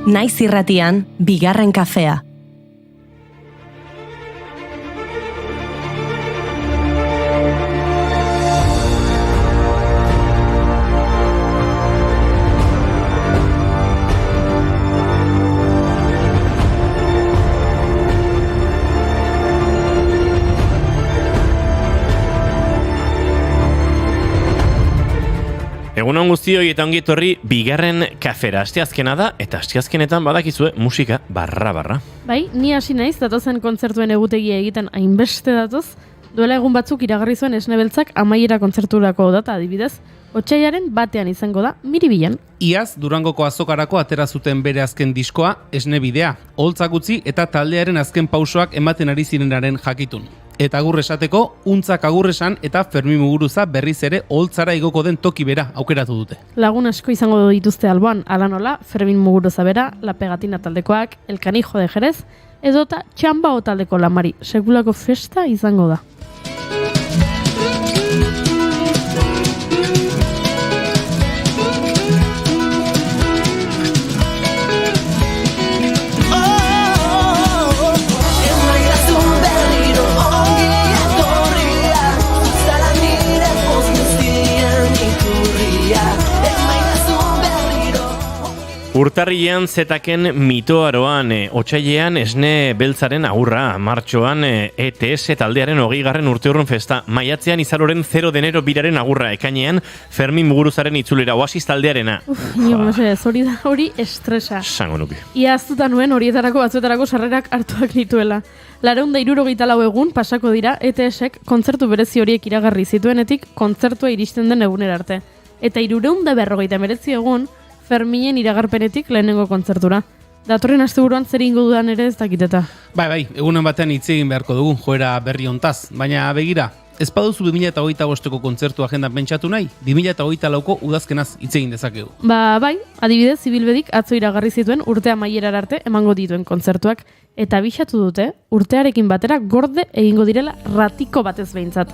Naiz irratian, bigarren kafea. Egunon guztioi eta ongi etorri bigarren kafera. Asteazkena da eta asteazkenetan badakizue musika barra. Bai, ni hasi naiz datozen kontzertuen egutegia egiten hainbeste datoz. Duela egun batzuk iragarri zuen Esne Beltzak amaiera kontzerturako data adibidez. Otsailaren batean izango da Miribilan. Iaz, Durangoko azokarako atera zuten bere azken diskoa, Esne Bidea, holtzak utzi eta taldearen azken pausoak ematen ari zirenaren jakitun. Eta agur esateko, untzak agur esan eta Fermin Muguruza berriz ere holtzara igoko den toki bera aukeratu dute. Lagun asko izango dituzte alboan, ala nola, Fermin Muguruza bera, La Pegatina taldekoak, El Canijo de Jerez, edota Txambao taldeko Lamari, sekulako festa izango da. Urtarrilean zetaken mitoaroan, otsailean Esne Beltzaren agurra, martxoan ETS taldearen 20. urteurren festa, maiatzean Izaroren 0 de enero biraren agurra, ekainean Fermin Muguruzaren itzulera Oasis taldearena. Hori estresa. Sango nuke. Ia aztuta nuen horietarako batzuetarako sarrerak hartuak nituela. 474 egun pasako dira ETSek kontzertu berezi horiek iragarri zituenetik kontzertua iristen den egunera arte. Eta 459 egun Ferminen iragarpenetik lehenengo kontzertura. Datorren asteburuan zer ingo dudan ere ez dakiteta. Bai, egunen batean hitz egin beharko dugu joera berri hontaz, baina begira, ez baduzu 2025ko kontzertu agendan pentsatu nahi, 2024ko udazkenaz hitz egin dezakegu. Bai, adibidez, Zibilbedik atzo iragarri zituen urtea amaierara arte emango dituen kontzertuak, eta bisatu dute urtearekin batera gorde egingo direla ratiko batez behintzat.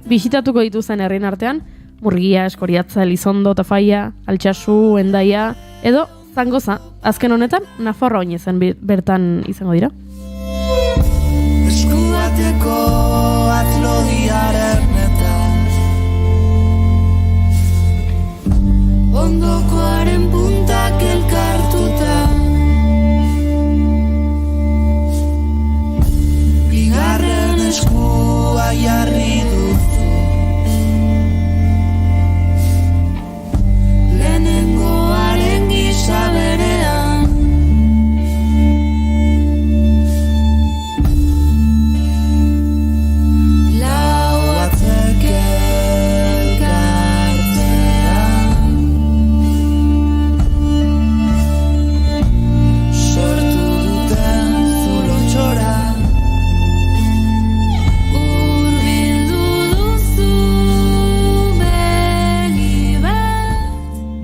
Bisitatuko dituzten herrien artean, Murgia, Eskoriatza, Elizondo, Tafaia, Altsasu, Hendaia, edo Zangoza, azken honetan Nafarroa oinezen bertan izango dira. Eskuateko atlodiaren eta ondokoaren puntak elkartuta bigarren eskua jarri duzu lehenengoaren gisa berean lau atzek elkartzean sortu duten zulotxora urbildu duzu begi bat.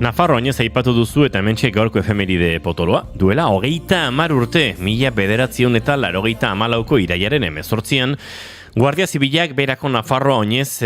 Nafarroa oinez aipatu duzu eta hementxe gaurko efemeride potoloa. Duela 30 urte, 1984ko irailaren 18an, Guardia Zibilak berako Nafarroa oinez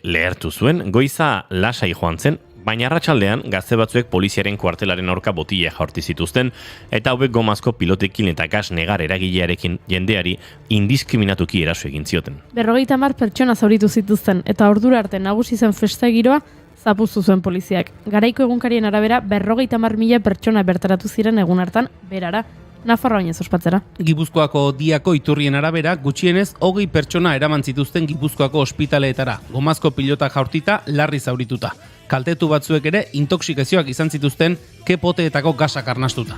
lehertu zuen, goiza lasai joan zen, baina arratsaldean gazte batzuek poliziaren kuartelaren aurka botila jaurti zituzten, eta hauek gomazko pilotekin eta gas negar eragilearekin jendeari indiskriminatuki eraso egin zioten. 50 pertsona zauritu zituzten, eta ordura arte nagusi zen festa giroa zapuztu zuen poliziak. Garaiko egunkarien arabera 50.000 pertsona bertaratu ziren egun hartan berara, Nafarroa oinez ospatzera. Gipuzkoako diako iturrien arabera, gutxienez 20 pertsona eraman zituzten Gipuzkoako ospitaleetara, gomazko pilota jaurtita larri zaurituta. Kaltetu batzuek ere intoxikazioak izan zituzten kepoteetako gasak arnastuta.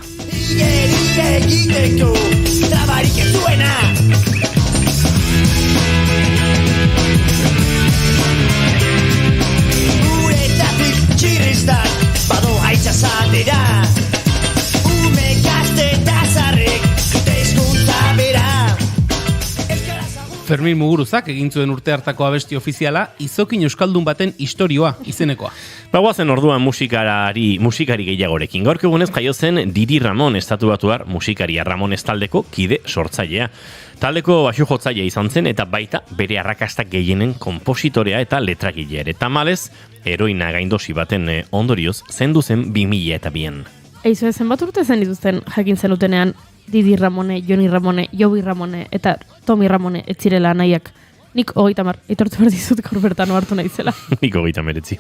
Egiteko trabarik ez duena guretatik txirristak bado aitzazatera ume gazte eta zarrek dute hizkuntza bera. Fermin Muguruzak egin zuen urte hartako abesti ofiziala Izokin euskaldun baten istorioa izenekoa. Bagoazen orduan musikari gehiagorekin. Gaurko egunez jaio zen Didi Ramon, estatubatuar musikaria Ramones taldeko kide sortzailea. Taldeko baxu jotzailea izan zen eta baita bere arrakastak gehienen konpositorea eta letragilea ere. Tamalez, heroina gaindosi baten ondorioz zendu zen 2002an. Eizu zenbat urte zen dituzten jakin zenutenean Didi Ramone, Joni Ramone, Jobi Ramone eta Tomi Ramone ez zirela nahiak. Nik 30, aitortu behar dizut gaur bertan hartu naizela. Nik 39.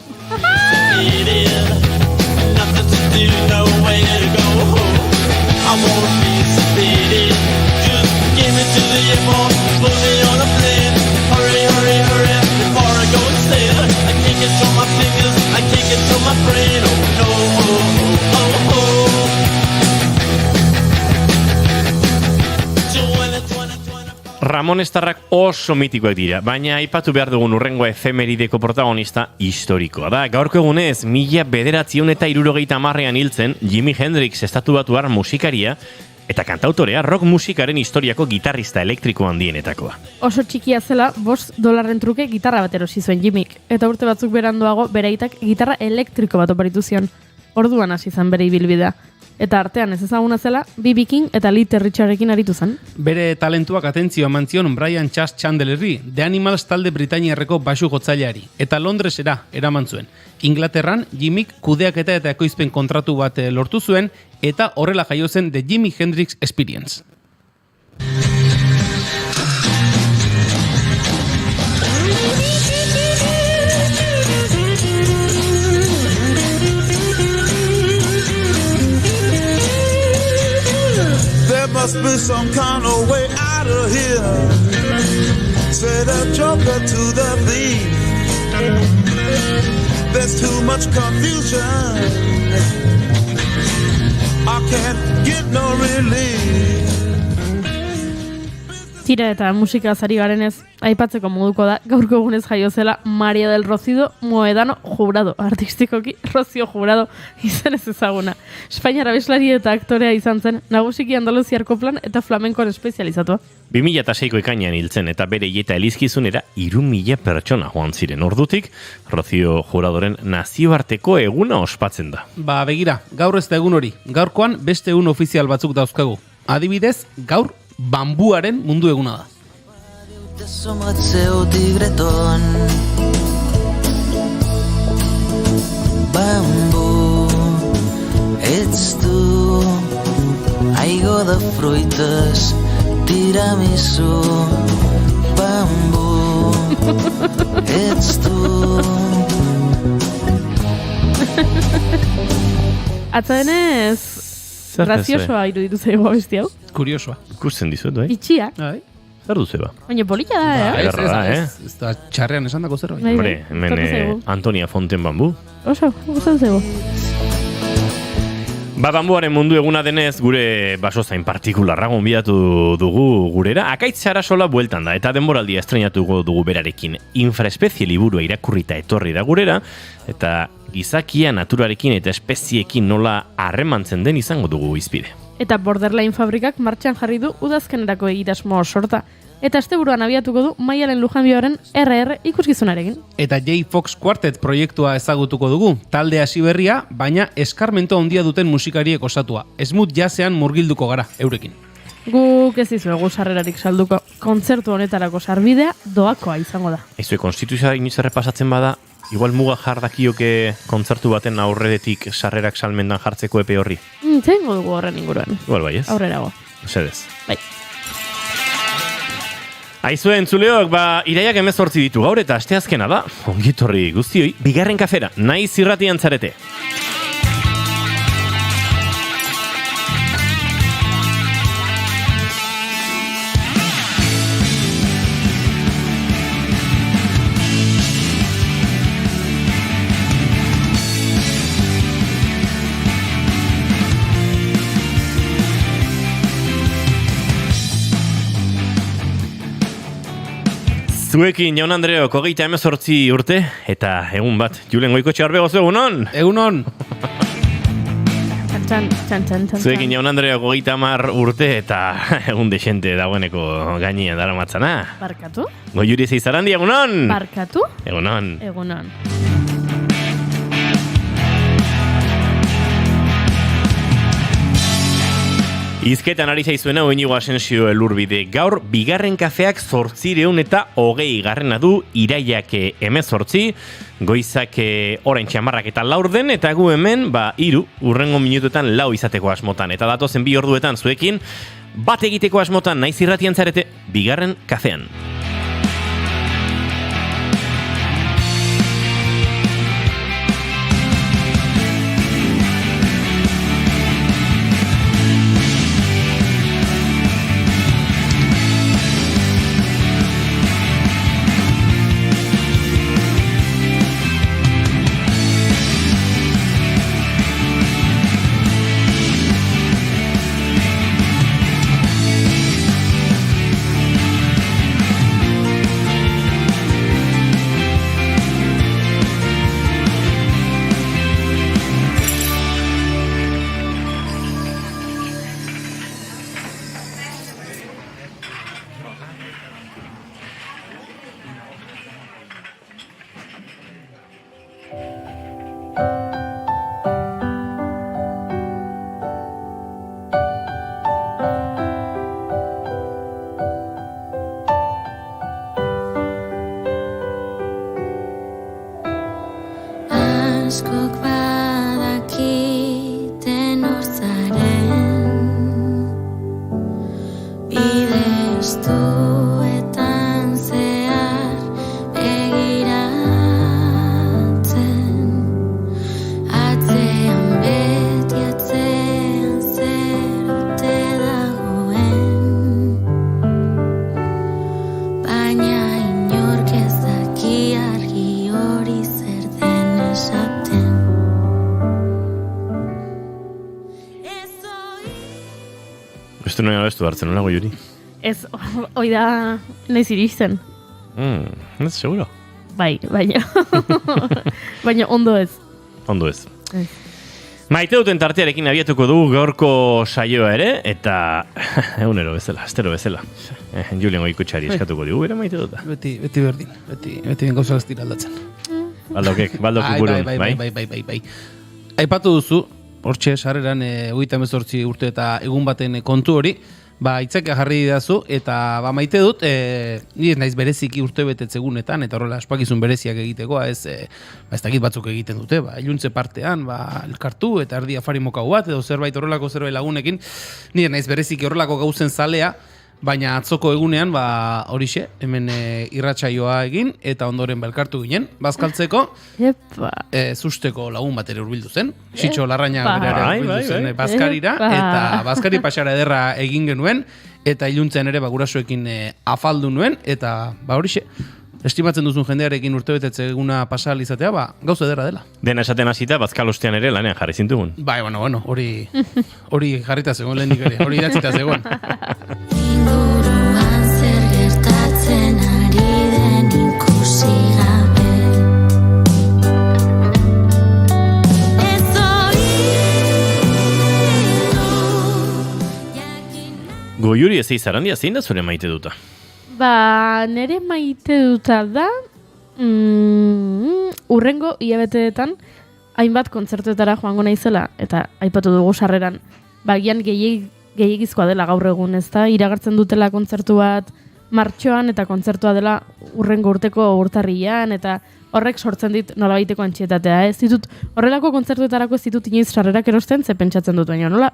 Ramon Estarrak oso mitikoak dira, baina aipatu behar dugun urrengoa efemerideko protagonista historikoa da. Gaurko egunez, 1970ean hiltzen Jimi Hendrix estatubatuar musikaria eta kantautorea rock musikaren historiako gitarrista elektriko handienetakoa. Oso txikia zela, $5 truke gitarra bat erosi zuen Jimik, eta urte batzuk beranduago beraitak gitarra elektriko bat oparitu zion. Orduan hasi zen bere ibilbidea. Eta artean ez ezaguna zela, B.B. King eta Little Richardekin aritu zen. Bere talentuak atentzio eman zion Brian Chas Chandlerri, The Animals talde britainiarreko baxu jotzaileari, eta Londresera eraman zuen. Inglaterran, Jimik kudeaketa eta ekoizpen kontratu bat lortu zuen, eta horrela jaio zen The Jimi Hendrix Experience. Must be some kind of way out of here. Say the joker to the thief. There's too much confusion. I can't get no relief. Tira eta musika zari garenez, aipatzeko moduko da, gaurko egunez jaio zela Maria del Rocío Moedano Jurado, artistikoki Rocío Jurado izan ez ezaguna. Espainiar abeslari eta aktorea izan zen, nagusiki andaluziar koplan eta flamenkoan espezializatua. 2006ko ekainean hiltzen eta bere hileta elizkizunera 3.000 pertsona joan ziren. Ordutik, Rocío Juradoren nazioarteko eguna ospatzen da. Ba, begira, gaur ez da egun hori. Gaurkoan beste egun ofizial batzuk dauzkagu. Adibidez, gaur bambuaren mundu eguna da. Somatzeo tigreton Bambu ets tu aigua de fruites tiramisu Bambu ets tu. Atzadenez graziosoa iruditu zaigu abesti hau. Kuriosoa. Ikusten dizuet, bai? Itxia. Bai. Zer duzu eba? Baina polita da, Ez da txarrean esan dako zerbait. Bai, Hombre, hemen tortu zaigu. Antonia Fonten bambu. Oso, gustatu zaigu. Ba, bambuaren mundu eguna denez, gure basozain partikularra gonbidatu dugu gurera. Akaitz Sarasola bueltan da, eta denboraldia estrenatuko dugu berarekin. Infraespezie liburua irakurrita etorri da gurera, eta gizakia naturarekin eta espeziekin nola harremantzen den izango dugu izpide. Eta Borderline fabrikak martxan jarri du udazkenerako egitasmo sorta. Eta asteburuan abiatuko du Maialen Lujanbioaren RR ikuskizunarekin. Eta J. Fox Quartet proiektua ezagutuko dugu. Talde hasi berria, baina eskarmento handia duten musikariek osatua. Smooth jazzean murgilduko gara, eurekin. Guk ez dizuegu sarrerarik salduko. Kontzertu honetarako sarbidea doakoa izango da. Ezue, konstituzioa inoiz errepasatzen bada, igual muga jardakioke kontzertu baten aurretik sarrerak salmendan jartzeko epe horri. Zengo dugu horren inguruan. Igual bai ez? Aurrerago. Sedez. Bai. Aizue, entzuleok, iraiak 18 ditu gaur eta asteazkena da. Ongitorri guztioi, bigarren kafera, naiz irratian zarete. Zuekin, Jaun Andreok, 38 urte, eta egun bat, Julen Goikotxe Arbego, egunon? Egunon! Txan. Zuekin, Jaun Andreok, 30 urte, eta egun desente dagoeneko gainean dara matzana. Barkatu? Goiuri Zeizarandi, egunon? Barkatu? Egunon. Egunon. Izketan ari zaizuena Oinigo Asensio Elurbide. Gaur, bigarren kafeak 820 du, iraiak 18, goizak orain txamarrak eta laur den, eta gu hemen, 3, urrengo minutuetan 4 izateko asmotan. Eta datozen 2 orduetan zuekin, bat egiteko asmotan naiz irratian zarete, bigarren kafean. Askok badakiten hor zaren, bidestuetan zehar begiratzen, atzean beti atzean zer ote dagoen, baina inork ez daki argi hori zer den esaten. Beste noia bestu hartzen, nago Juri? Ez, hoi da naiz iristen. Ez, seguro. Bai, baina. Baina ondo ez. Ondo ez. Ez. Maite duten tartearekin abiatuko du gaurko saioa ere, eta egunero bezala, astero bezala. Julen Goikutxari eskatuko digu, bere maite duta. Beti berdin, beti gauza ez dira aldatzen. Baldokek burun, bai? Bai. Aipatu duzu, hortxe sarreran 38 urte eta egun baten kontu hori, itzeka jarri didazu, eta maite dut, ni ez naiz bereziki urte betetzegunetan, eta horrela ospakizun bereziak egiteko, ez dakit batzuk egiten dute, iluntze partean, elkartu, eta erdi afari mokau bat, edo zerbait horrelako zerbait lagunekin, ni ez naiz bereziki horrelako gauzen zalea, baina atzoko egunean, horixe, hemen irratsaioa egin, eta ondoren belkartu ginen, bazkaltzeko, zusteko lagun bat ere urbildu zen, Sitxo Larraña bere urbildu zen, bazkarira, eta bazkari pasara ederra egin genuen, eta iluntzean ere gurasoekin afaldu nuen, eta horixe, estimatzen duzun jendearekin urtebetetze eguna pasal izatea, gauza ederra dela. Dena esaten hasita bazkal ostean ere lanean jarri zintugun. Bueno, hori jarrita zegoen lehenik ere, hori idatzita zegoen. Inguruan zer gertatzen ari den ikusi gabe. Ez oitu jakin. Goiuri ez eizarandia, zein da zure maite duta? Nere maite duta da, urrengo hilabeteetan hainbat kontzertuetara joango naizela, eta aipatu dugu sarreran, gian gehiagizkoa dela gaur egun, ez da, iragartzen dutela kontzertu bat martxoan, eta kontzertua dela urrengo urteko urtarrian, eta horrek sortzen dit nolabaiteko antxietatea, ez ditut, horrelako kontzertuetarako ez ditut inoiz sarrerak erosten, ze pentsatzen dut, baina nola,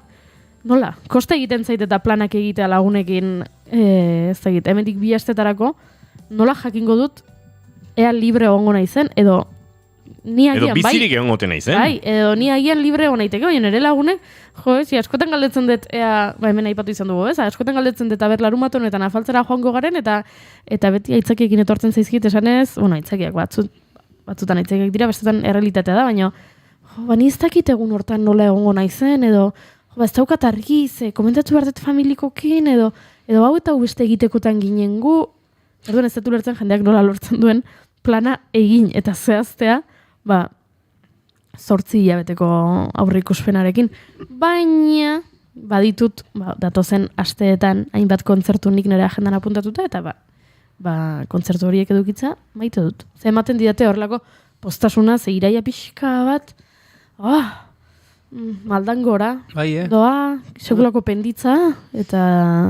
koste egiten zait eta planak egitea lagunekin, ez da egit, hemendik 2 astetarako, nola jakingo dut, ea libre egongo naizen, edo ni agian, edo bizirik egongo naizen. Bai, edo ni agian libre egon naiteke, baina nire lagunek, askotan galdetzen dut, hemen aipatu izan dugu, askotan galdetzen dut, larunbat honetan afaltzera joango garen, eta beti aitzakiekin etortzen zaizkit esanez, aitzakiak batzutan aitzakiak dira, bestetan errealitatea da, baina, ni ez dakit egun hortan nola egongo naizen, edo, ez daukat argi, komentatu behar familikokin, edo hau eta beste egitekotan ginen gu, orduan ez dut ulertzen jendeak nola lortzen duen plana egin eta zehaztea, 8 hilabeteko aurreikuspenarekin, baina baditut, datozen asteetan hainbat kontzertu nik nire agendan apuntatuta, eta kontzertu horiek edukitza maite dut. Zer ematen didate horrelako postasuna, ze iraia pixka bat, Maldangora. Bai, Doa, sekulako penditza, eta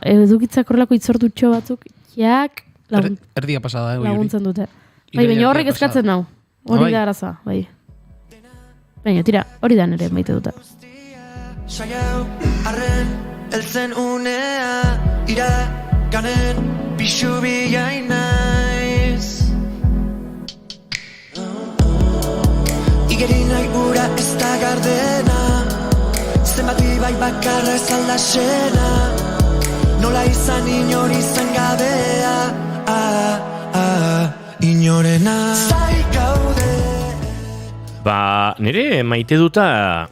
edukitzak horrelako itzordutxo batzuk, Erdia pasada, laguntzen dute. Bai, baina horrek eskatzen nau. Hori da arazoa, bai. Baina, tira, hori da nere maite dute. Saiau, arren, eltzen unea, irakanen, pixu bigai naiz. Igeri nahi gura ez da gardena, zenbat ibai bakarra ez aldasena, nola izan inor izan gabea, inorena. Zai gaude. Nire maite duta,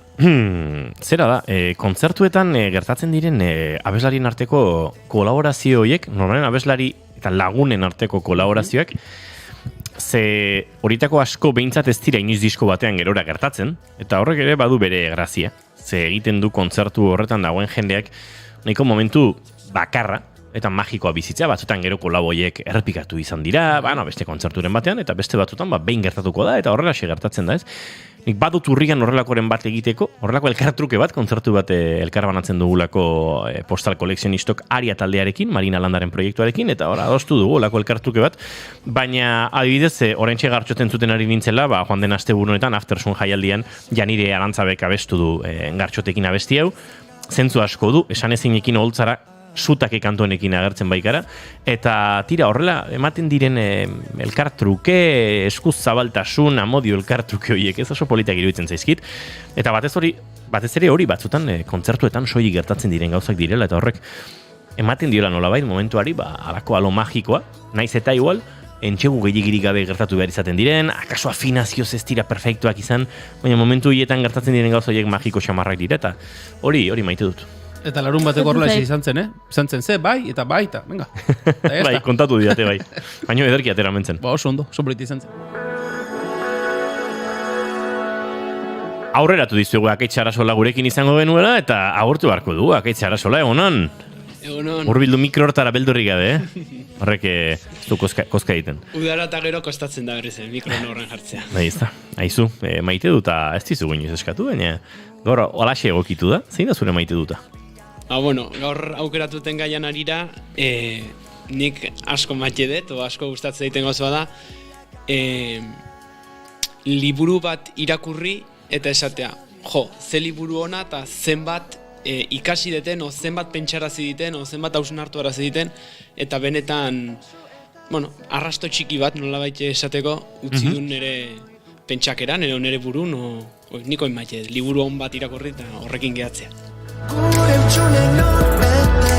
zera da, kontzertuetan gertatzen diren abeslarien arteko kolaborazio horiek, normalen abeslari eta lagunen arteko kolaborazioak, ze horitako asko behintzat ez dira inoiz disko batean gerora gertatzen, eta horrek ere badu bere grazia. Ze egiten du kontzertu horretan dagoen jendeak nahiko momentu bakarra eta magikoa bizitzea, batzutan gero kolaboiek errepikatu izan dira, beste kontzerturen batean, eta beste batzutan behin gertatuko da, eta horrela gertatzen da ez. Nik badut urrian horrelakoren bat egiteko, horrelako elkartruke bat, kontzertu bat elkar banatzen dugulako Postal Kolekzionistok Aria taldearekin, Marina Landaren proiektuarekin, eta hor adostu dugu olako elkartruke bat, baina adibidez, oraintxe gartxoten zuten ari nintzela, joan den asteburu honetan, Aftersun jaialdian, Janire Arantzabek abestu du gartxotekin abesti hau, zentzu asko du, esan ezinekin oholtzara, sutake kantuenekin agertzen baikara, eta tira horrela ematen diren elkartruke, eskuz zabaltasun, amodio elkartruke horiek, ez oso politak iruditzen zaizkit, eta batez ere hori batzutan kontzertuetan soilik gertatzen diren gauzak direla, eta horrek ematen diola nolabait momentuari, alako alo magikoa, naiz eta igual, entxegu gehiagirik gabe gertatu behar izaten diren, akaso afinazioz ez dira perfektuak izan, baina momentu hietan gertatzen diren gauza horiek magiko xamarrak dira, eta hori maite dut. Eta larun bateko horrela izan zen, Izan zen, eta venga. Bai, kontatu didate, bai. Baina ederki atera mentzen. Oso ondo, sobriti izan zen. Aurreratu dizuegu Akaitz Arasola gurekin izango genuela, eta agurtu beharko du, Akaitz Arasola, egunon. Egunon. Urbildu mikro hortara beldurri gabe, Horrek ez du koska egiten. Udara eta gero kostatzen da berriz, mikroen horren jartzea. Nahi ez da, haizu, maite duta, ez dizugu inoiz eskatu, baina gaur olaxe egokitu da, zein da zure maite duta? Gaur aukeratuten gaian arira, nik asko maite dut, asko gustatzen daiten gauzoa da, liburu bat irakurri eta esatea, ze liburu ona eta zenbat ikasi deten, zenbat pentsarazi diten, zenbat hausnartu arazi diten, eta benetan, arrasto txiki bat nolabait esateko utzi duen nire pentsakeran, nire burun, niko maite dut, liburu on bat irakurri eta horrekin gehatzea. Gure utxunen norbete,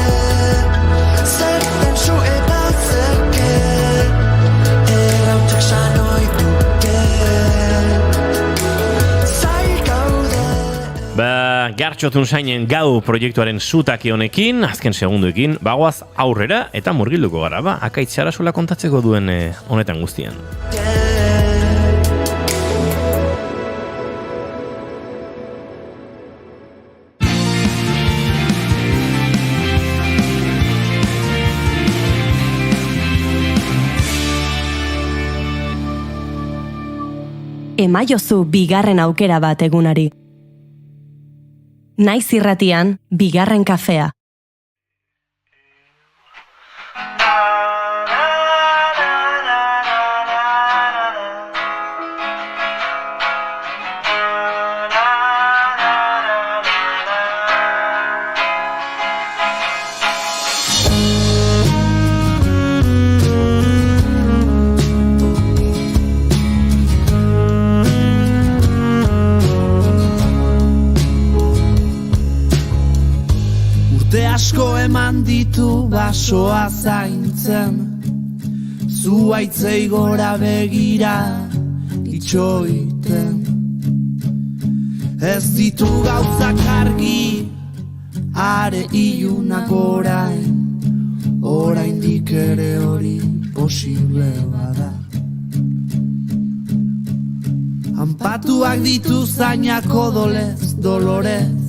zer pentsu eta zerke, erautzak sanoi duke, zai gaude. Gartxotun zainen gau proiektuaren zutake honekin, azken segunduekin, bagoaz aurrera eta murgilduko gara, Akaitz Arasola kontatzeko duen honetan guztian. Emaiozu bigarren aukera bat egunari. Naiz irratian, bigarren kafea. Asko eman ditu basoa zaintzen, zuaitzei gora begira itxoiten. Ez ditu gauzak argi, are ilunak oraindik ere hori posible bada. Anpatuak ditu zainak odolez, dolorez,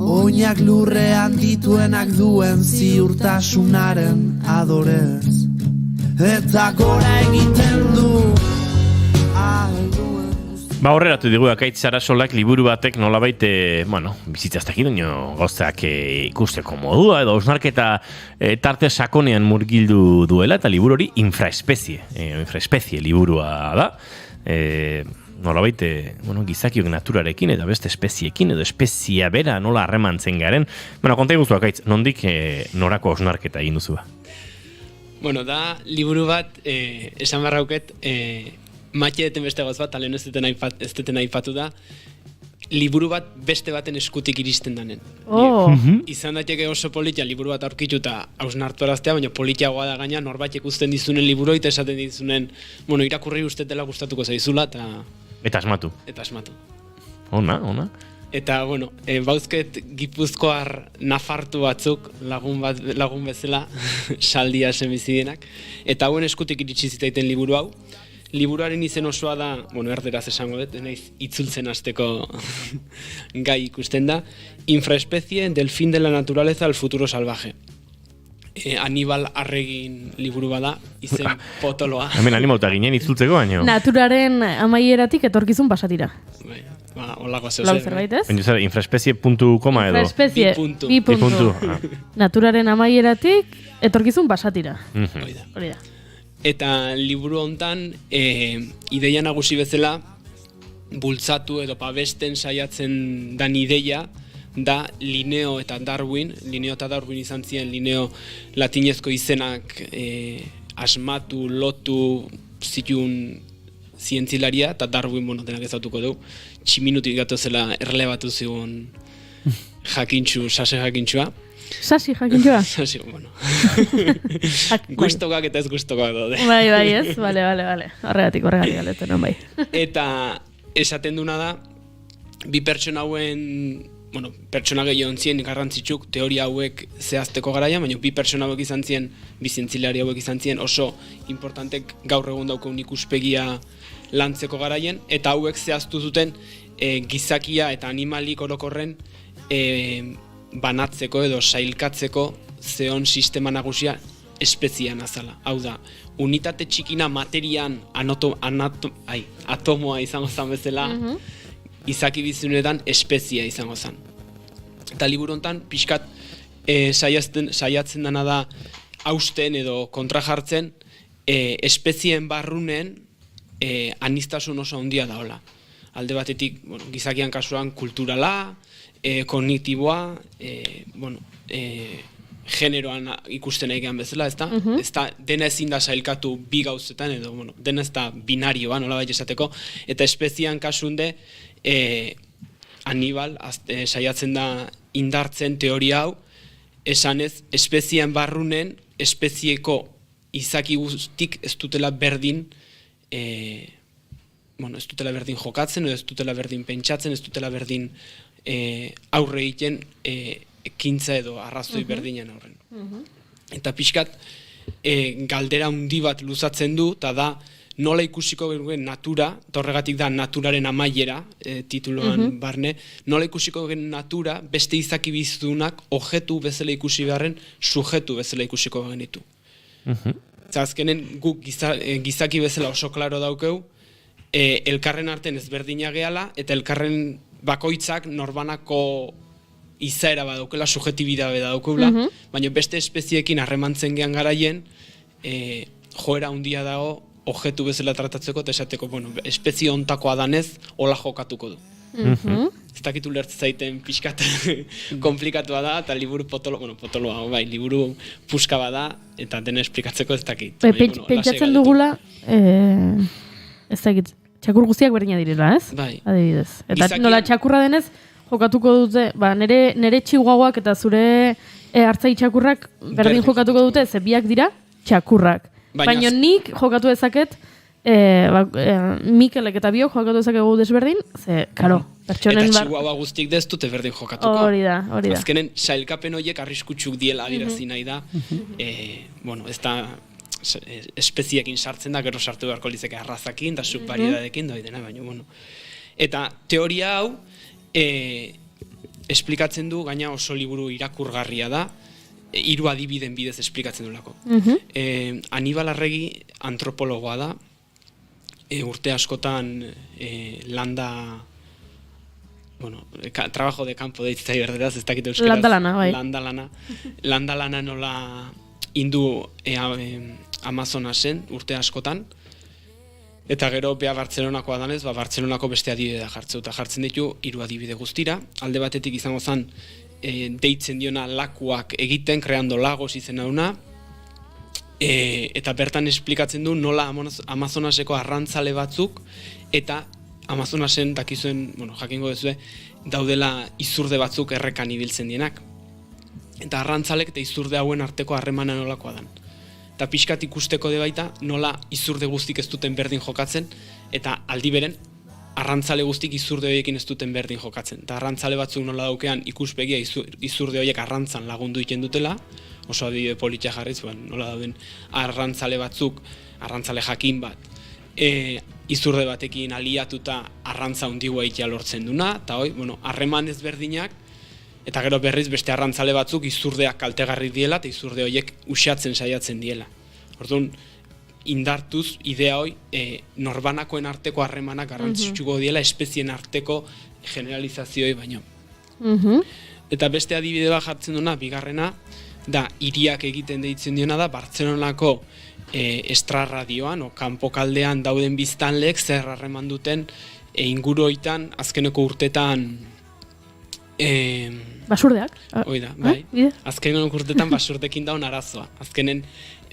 oinak lurrean dituenak duen ziurtasunaren adorez, eta gora egiten du ahal duen guzti. Ba, horreratu digu Akaitz Sarasolak liburu batek nolabait, bizitzaztak idonio gozak ikusteko modua, edo osnarketa tarte sakonean murgildu duela, eta liburu hori infraespezie liburua da. Nolabait, gizakiok naturarekin eta beste espeziekin, edo espezia bera nola harremantzen garen. Konta iguzu Akaitz, nondik norako osnarketa egin duzu? Da, liburu bat, esan barrauket, Matxe deten beste gauz bat, talen ez deten aipatu da, liburu bat beste baten eskutik iristen danen. Izan daiteke oso politia liburu bat aurkitu eta hausnartu araztea, baina politiagoa da gaina norbait ikusten dizunen liburu eta esaten dizunen, irakurri ustetela gustatuko zaizula Eta asmatu. Ona. Eta, bauzket gipuzkoar nafartu batzuk lagun bezala saldia semizidienak, eta hauen eskutik iritsi zitaiten liburu hau. Liburuaren izen osoa da, erderaz esango dut, naiz itzultzen hasteko gai ikusten da, Infraespezie del fin de la naturaleza al futuro salvaje. Aníbal Arregin liburu bada, izen potoloa. Hemen animauta ginen itzultzeko baino. Naturaren amaieratik etorkizun basatira. Holako zeu zer. Zerbait ez? Infraespezie.com edo? Infraespezie, bi puntu. Naturaren amaieratik etorkizun basatira. Hori da. Eta liburu hontan ideia nagusi bezala bultzatu edo babesten saiatzen dan ideia da Linneo eta Darwin. Linneo eta Darwin izan ziren Linneo latinezko izenak asmatu, lotu zituen zientzilaria, eta Darwin denak ezautuko du. Tximinutik gatozela erlebatu zigun sase jakintxua. Sasi jakintxua? Sasi, Guztokak eta ez guztokak daude. Bai, ez? Bale. Horregatik galetzen bai. Eta esaten duna da, bi pertsona hauen, pertsona gehiago zien garrantzitsuk teoria hauek zehazteko garaia, baina bi pertsona hauek izan zien, bi zientzilari hauek izan zien oso importantek gaur egun daukagun ikuspegia lantzeko garaien, eta hauek zehaztu zuten gizakia eta animalik orokorren banatzeko edo sailkatzeko zeon sistema nagusia espezian azala. Hau da, unitate txikina materian atomoa izango zan bezala, izaki bizunetan espezia izango zan. Eta liburu hontan pixkat saiatzen dana da hausten edo kontra jartzen espezien barrunen aniztasun oso handia daola. Alde batetik, gizakian kasuan kulturala, kognitiboa, generoan ikusten egean bezala, ezta dena ezin da sailkatu bi gauzetan, edo dena ez da binarioa, nola bai esateko, eta espezian kasunde Aníbal saiatzen da indartzen teoria hau, esanez, espezian barrunen, espezieko izaki guztik ez dutela berdin ez dutela berdin jokatzen, edo ez dutela berdin pentsatzen, ez dutela berdin aurre egiten ekintza edo arrazoi berdinen aurren. Eta pixkat galdera handi bat luzatzen du, eta da nola ikusiko genuen natura, eta horregatik da naturaren amaiera tituloan barne, nola ikusiko genuen natura beste izaki bizunak objektu bezala ikusi beharren sujetu bezala ikusiko genitu. Azkenen guk gizaki bezala oso klaro daukeu, elkarren arten ezberdina gehala, eta elkarren bakoitzak norbanako izaera badaukela, subjetibidabe daukela, baina beste espeziekin harremantzen gehan garaien, joera handia dago objektu bezala tratatzeko, eta esateko, espezie ontakoa danez, hola jokatuko du. Ez dakit ulertzen zaiten pixkat komplikatua da, eta liburu potoloa, liburu puska bada, eta dena esplikatzeko ez dakit. Pentsatzen dugula, ez dakit, txakur guztiak berdina direla, ez? Bai. Adibidez. Eta nola txakurra denez, jokatuko dute, nere txihuahuak eta zure hartzai txakurrak berdin jokatuko dute, ze biak dira txakurrak. Baina nik jokatu dezaket, Mikelek eta biok jokatu dezakegu desberdin, ze, karo, pertsonen eta txihuahua guztik dez dute berdin jokatuko. Hori da. Azkenen, sailkapen horiek arriskutsuk diela adirazi nahi da, ez da espeziekin sartzen da, gero sartu beharko lizeke arrazakin, da subvariedadekin, dena, baina, Eta teoria hau, esplikatzen du, gaina oso liburu irakurgarria da, 3 adibiden bidez esplikatzen duelako. Aníbal Arregi antropologoa da, urte askotan landa, trabajo de campo deitzea berderaz, ez dakit euskeraz. Landalana, bai. Landalana nola indu Amazonasen urte askotan, eta gero beha Bartzelonakoa danez, Bartzelonako beste adibide da jartzeu, eta jartzen ditu 3 adibide guztira. Alde batetik izango zen deitzen diona lakuak egiten, kreando lagos izena duna, eta bertan esplikatzen du nola Amazonaseko arrantzale batzuk, eta Amazonasen dakizuen, jakingo duzue, daudela izurde batzuk errekan ibiltzen dienak. Eta arrantzalek eta izurde hauen arteko harremana nolakoa dan. Eta pixkat ikusteko de baita nola izurde guztik ez duten berdin jokatzen, eta aldi beren arrantzale guztik izurde horiekin ez duten berdin jokatzen. Eta arrantzale batzuk nola daukean ikuspegia izurde horiek arrantzan lagundu egiten dutela, oso adibide politia jarriz, nola dauden arrantzale batzuk, arrantzale jakin bat, izurde batekin aliatuta arrantza hundigua egitea lortzen duna, eta harreman ezberdinak, eta gero berriz beste arrantzale batzuk izurdeak kaltegarri diela, eta izurde horiek uxatzen saiatzen diela. Orduan, indartuz idea hoi norbanakoen arteko harremanak garrantzitsuko diela espezien arteko generalizazioi baino. Eta beste adibide bat jartzen duna, bigarrena, da hiriak egiten deitzen diona da, Bartzelonako estrarradioan, kanpokaldean dauden biztanleek zer harreman duten inguruoitan azkeneko urtetan basurdeak? Oida, bai. Azkeneko urtetan basurdekin daun arazoa. Azkenen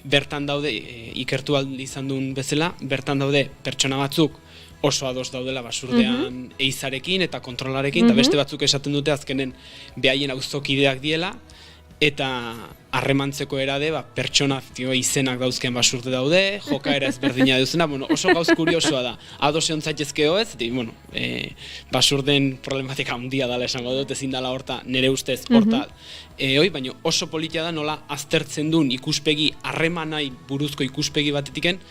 bertan daude, ikertu izan duen bezala, bertan daude pertsona batzuk oso ados daudela basurdean eizarekin eta kontrolarekin, eta beste batzuk esaten dute azkenen behaien auzokideak diela, eta harremantzeko erade, pertsona izenak dauzken basurde daude, jokaera ezberdina duzena, oso gauz kuriosoa da. Ados egon zaitezkeo ez, basurden problematika handia dala esango dut, ezin dala horta, nire ustez, horta, baina oso politia da nola aztertzen duen ikuspegi, harremanai buruzko ikuspegi batetiken,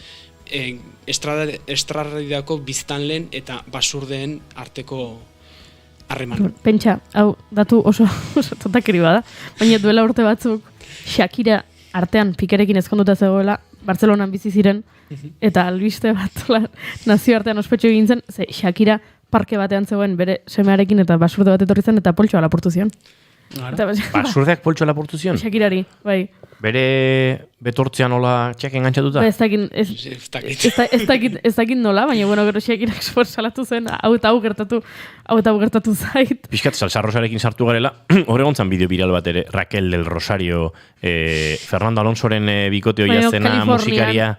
estrarradiako biztanleen eta basurdeen arteko harreman. Pentsa, hau, datu oso totakeri bada, baina duela urte batzuk, Shakira artean Pikerekin ezkonduta zegoela, Bartzelonan bizi ziren, eta albiste bat nazio artean ospetxo egin zen, ze Shakira parke batean zegoen bere semearekin eta basurde bat etorri zen, eta poltsoa lapurtu zion. Basurdeak poltsoa lapurtu zion? Shakirari, bai. Bere betortzean nola txak engantzatuta? Ez dakit nola, baina gero Shakirak salatu zen, hau eta hau gertatu zait. Piskat, Salsa Rosarekin sartu garela, hor egon zan bideo viral bat ere, Raquel del Rosario, Fernando Alonsoren bikote hoia zena, musikaria,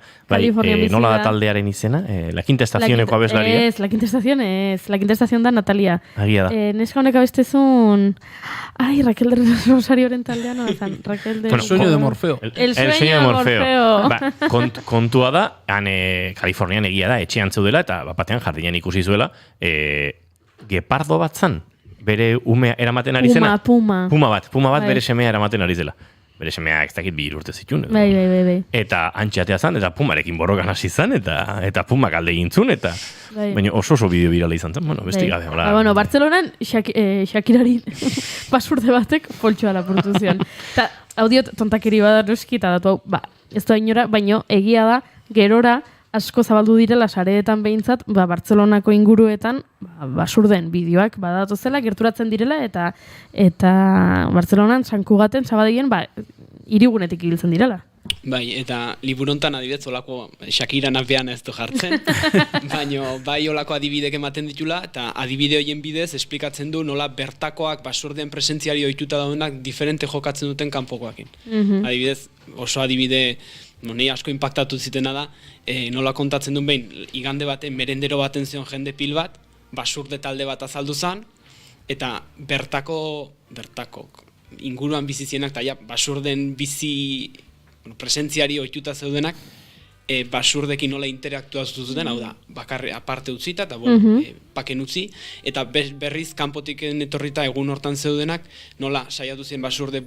nola da taldearen izena? La Quinta Estacioneko abeslaria? Ez, La Quinta Estación da Natalia. Agia da. Neska honek abestezun, Raquel del Rosarioren taldea nola zan, Raquel del... El sueño de Morfeo. El sueño de Morfeo. Kontua da, Kalifornian egia da, etxean zeudela, eta batean jardinen ikusi zuela, gepardo bat zan, bere umea eramaten ari zena. Puma bat bere semea eramaten ari zela. Bere semea ez dakit 2 urte zituen. Bai. Eta antxatea zan, eta pumarekin borrokan hasi zan, eta pumak alde gintzun, eta baina oso bideo virala izan zen, beste gabe. Bartzelonan, Shakirari basurde batek poltsoa lapurtu zion. Eta audiot tontakeri bada noski, eta datu hau, ez da inora, baina egia da, gerora, asko zabaldu direla sareetan behintzat, Bartzelonako inguruetan basurdeen bideoak badatu zela, gerturatzen direla, eta Bartzelonan Sankugaten Sabadellen hirigunetik ibiltzen direla. Bai, eta liburu hontan adibidez olako Shakira nabean ez du jartzen, baina bai olako adibidek ematen ditula, eta adibide horien bidez esplikatzen du nola bertakoak basurdeen presentziari ohituta daudenak diferente jokatzen duten kanpokoakin. Adibidez, oso adibide nei asko inpaktatu zitena da, nola kontatzen duen behin, igande baten, merendero baten zion jende pil bat, basurde talde bat azaldu zan, eta bertako inguruan bizi zienak, eta basurden bizi presentziari ohituta zeudenak, basurdekin nola interaktua zuten, hau da, bakarri aparte utzita, eta paken utzi, eta berriz kanpotik etorrita egun hortan zeudenak, nola saiatu zen basurde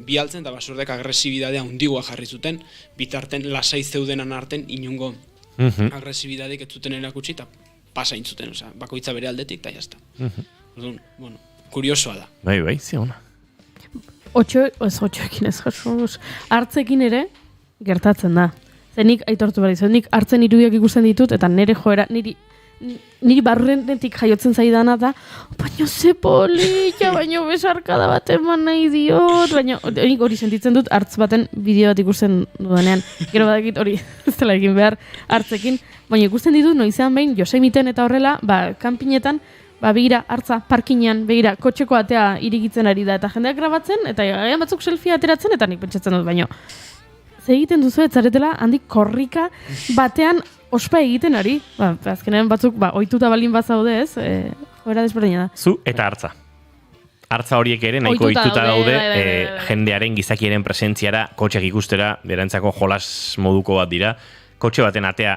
bialtzen, eta basurdek agresibidadea hundigua jarri zuten, bitarten lasai zeudenan arten inongo agresibidadeik ez zuten erakutsi, eta pasain zuten, bakoitza bere aldetik, eta jazta. Kuriosoa da. Bai, ziona. Otxoekin ez, hartzekin ere gertatzen da. Zenik aitortu behar izan, nik hartzen irudiak ikusten ditut, eta nire joera, niri barrenetik jaiotzen zaidana da, baina ze polita, baina besarkada bat eman nahi diot, baina hori sentitzen dut hartz baten bideo bat ikusten dudanean. Gero badakit hori ez dela egin behar hartzekin, baina ikusten ditut noizean behin Josemiten eta horrela, kanpinetan, begira, hartza, parkinean, begira, kotxeko atea irigitzen ari da, eta jendeak grabatzen, eta gaian batzuk selfie ateratzen, eta nik pentsatzen dut, baina ze egiten duzu, etzaretela handik korrika batean ospa egiten ari. Azkenean batzuk, ohituta balin bazaude ez, joera desberdina da. Zu eta hartza. Hartza horiek ere nahiko ohituta daude, jendearen gizakiaren presentziara, kotxeak ikustera, berantzako jolas moduko bat dira, kotxe baten atea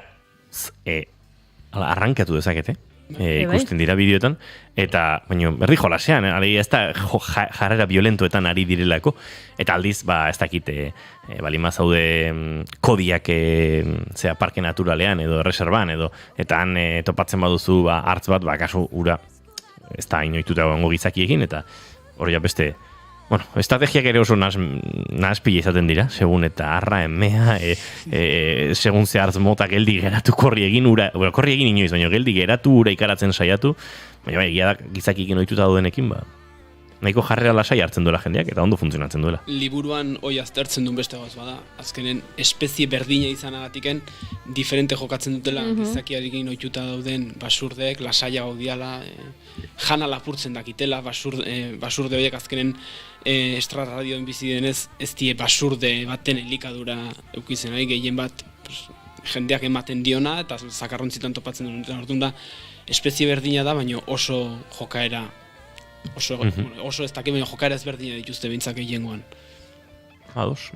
arrankatu dezakete. Ikusten dira bideotan, eta baina berri jolasean, ez da jarrera violentoetan ari direlako, eta aldiz, ez dakit, balima zaude kodiak parke naturalean edo reserban, eta han topatzen baduzu hartz bat, kasu ura, ez da inoituta gongo gizakiekin, eta hori beste, estrategiak ere oso nahazpila izaten dira, segun eta arra, emea, segun ze hartz mota geldi geratu korri egin inoiz, baina geldi geratu ura ikaratzen saiatu, baina egia da gizakiekin ohituta daudenekin, nahiko jarrera lasai hartzen duela jendeak, eta ondo funtzionatzen duela. Liburuan hoi aztertzen duen beste gauz bada, azkenen espezie berdina izanagatiken, diferente jokatzen dutela gizakiarekin ohituta dauden basurdeek, lasaia gaudiala, jana lapurtzen dakitela, basurde horiek azkenen estraradioen bizi denez, ez die basurde baten elikadura eukitzen, gehien bat jendeak ematen diona, eta zakarrontzitan topatzen duen, orduan da, espezie berdina da, baina oso jokaera, oso ez dakit, baina jokaera ezberdina dituzte behintzak gehiengoan. Ados,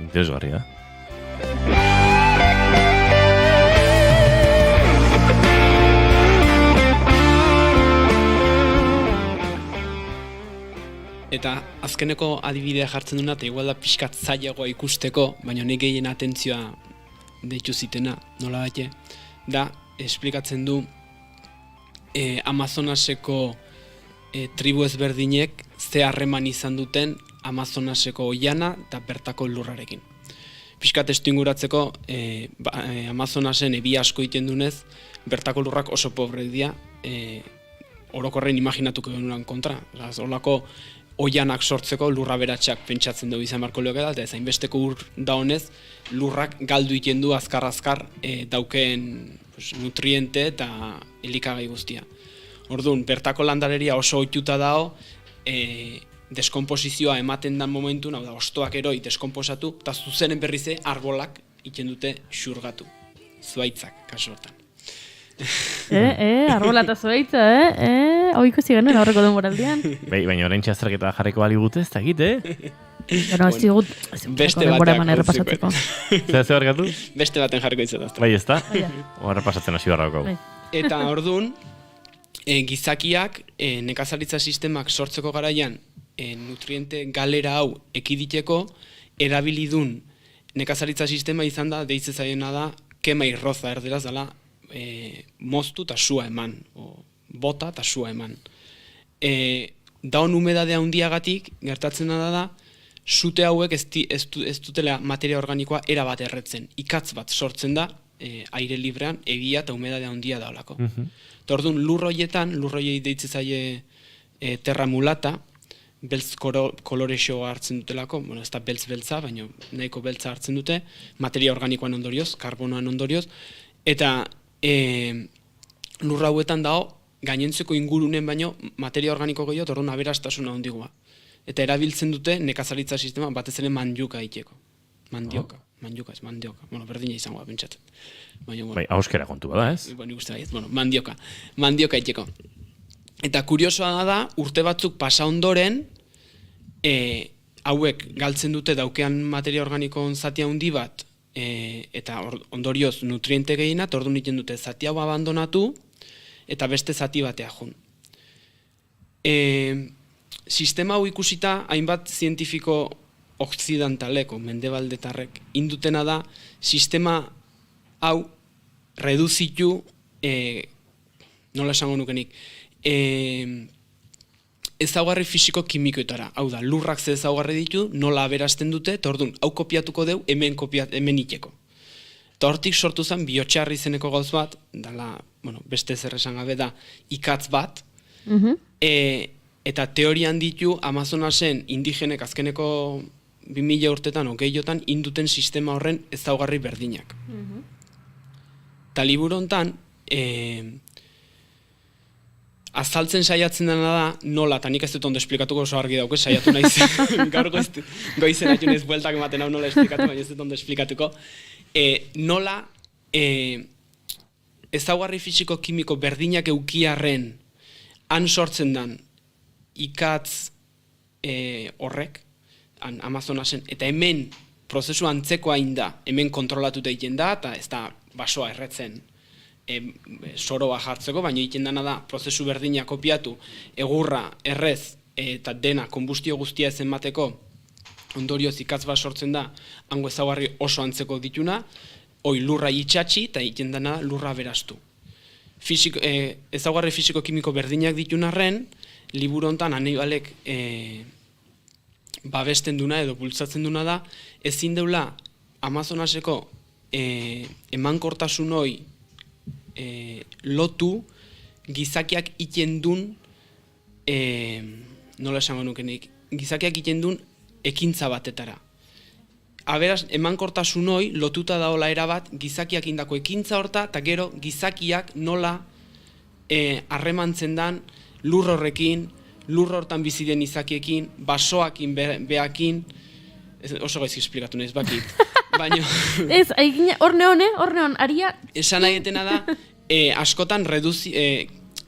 interesgarri da. Eta azkeneko adibidea jartzen duna, eta igual da pixkat zailagoa ikusteko, baina nik gehien atentzioa deitu zitena, nola bate, da, esplikatzen du Amazonaseko tribu ezberdinek ze harreman izan duten Amazonaseko oiana eta bertako lurrarekin. Piskat testu inguratzeko, Amazonasen ebi asko egiten dunez, bertako lurrak oso pobrek dira, orokorren imaginatuko genuran kontra. Horlako oianak sortzeko lurra beratxak pentsatzen dugu izan marko leokeda, eta ezainbesteko ur da honez, lurrak galdu egiten du azkar-azkar daukeen nutriente eta elikagai guztia. Orduan, bertako landareria oso ohituta dago, deskomposizioa ematen dan momentu, hau da, ostoak eroi deskomposatu, eta zuzenen berrize arbolak egiten dute xurgatu. Zuaitzak, kasu hortan. Arbola eta zuaitza, Oiko ziganen aurreko den moraldian. Baina orain txaztraketa jarriko bali gute, ez dakit, Bueno, ez digut, beste batean errepasatzeko. Zer barkatu? Beste baten jarriko izatazte. Bai, ez da? Errepasatzen hasi barrako. Eta orduan, gizakiak nekazaritza sistemak sortzeko garaian nutriente galera hau ekiditeko erabilidun nekazaritza sistema izan da, deitze zaiena da, kema irroza erderaz dela moztu eta sua eman, bota eta sua eman. Daun humedadea handiagatik gertatzen da, sute hauek ez dutela materia organikoa erabat erretzen. Ikatz bat sortzen da, aire librean, egia eta humedadea handia da olako. Orduan, lurroiei deitze zaie terra mulata, beltz kolorexoa hartzen dutelako, ez da beltz-beltza, baina nahiko beltza hartzen dute, materia organikoan ondorioz, karbonoan ondorioz, eta lurra hauetan dago, gainentzeko ingurunen baino materia organiko gehiago, orduan aberastasuna handigoa. Eta erabiltzen dute nekazaritza sistema batez ere mandioka egiteko. Mandioka, ez mandioka. Bueno, berdina izango da pentsatzen. Bai, auskera kontu bada, ez? Mandioka egiteko. Eta kuriosoa da, urte batzuk pasa ondoren, hauek galtzen dute daukean materia organiko zati handi bat, eta ondorioz nutriente gehiena, eta orduan egiten dute zati hau abandonatu, eta beste zati batea jun. Sistema hau ikusita, hainbat zientifiko okzidentaleko, mendebaldetarrek, indutena da, sistema hau reduzitu, nola esango nukenik, ezaugarri fisiko-kimikoetara. Hau da, lurrak ze ezaugarri ditu, nola aberasten dute, eta orduan, hau kopiatuko deu, hemen iteko. Eta hortik sortu zen bihotxarri izeneko gauz bat, dala, bueno, beste zer esan gabe da, ikatz bat, eta teorian ditu Amazonasen indigenek azkeneko 2000 urtetan gehiagotan induten sistema horren ezaugarri berdinak. Eta liburu hontan, azaltzen saiatzen dena da, nola, eta nik ez dut ondo esplikatuko oso argi dauke, saiatu naiz, gaur goizen haitu naiz bueltak ematen hau nola esplikatu, baina ez dut ondo esplikatuko, nola ezaugarri fisiko-kimiko berdinak eukiarren han sortzen dan ikatz horrek, Amazonasen, eta hemen prozesu antzekoa da, hemen kontrolatuta egiten da, eta ez da basoa erretzen soroa jartzeko, baina egiten dana da prozesu berdina kopiatu, egurra, errez, eta dena, konbustio guztia ez emateko, ondorioz ikatz bat sortzen da, hango ezaugarri oso antzeko dituna, hoi lurra itxatxi, eta egiten dana lurra berastu. Ezaugarri fisiko-kimiko berdinak ditun liburu hontan Hanibalek babesten duna edo bultzatzen duna da, ezin deula Amazonaseko emankortasun hoi lotu gizakiak iten dun, nola esango nukenik, gizakiak iten dun ekintza batetara. Aberaz, emankortasun hoi lotuta daola erabat gizakiak indako ekintza horta, eta gero gizakiak nola harremantzen dan lur horrekin, lur hortan bizi den izakiekin, basoakin, beakin, oso gaizki esplikatu nahiz bakit. Baina... Ez, horne aria... Esan nahietena da, askotan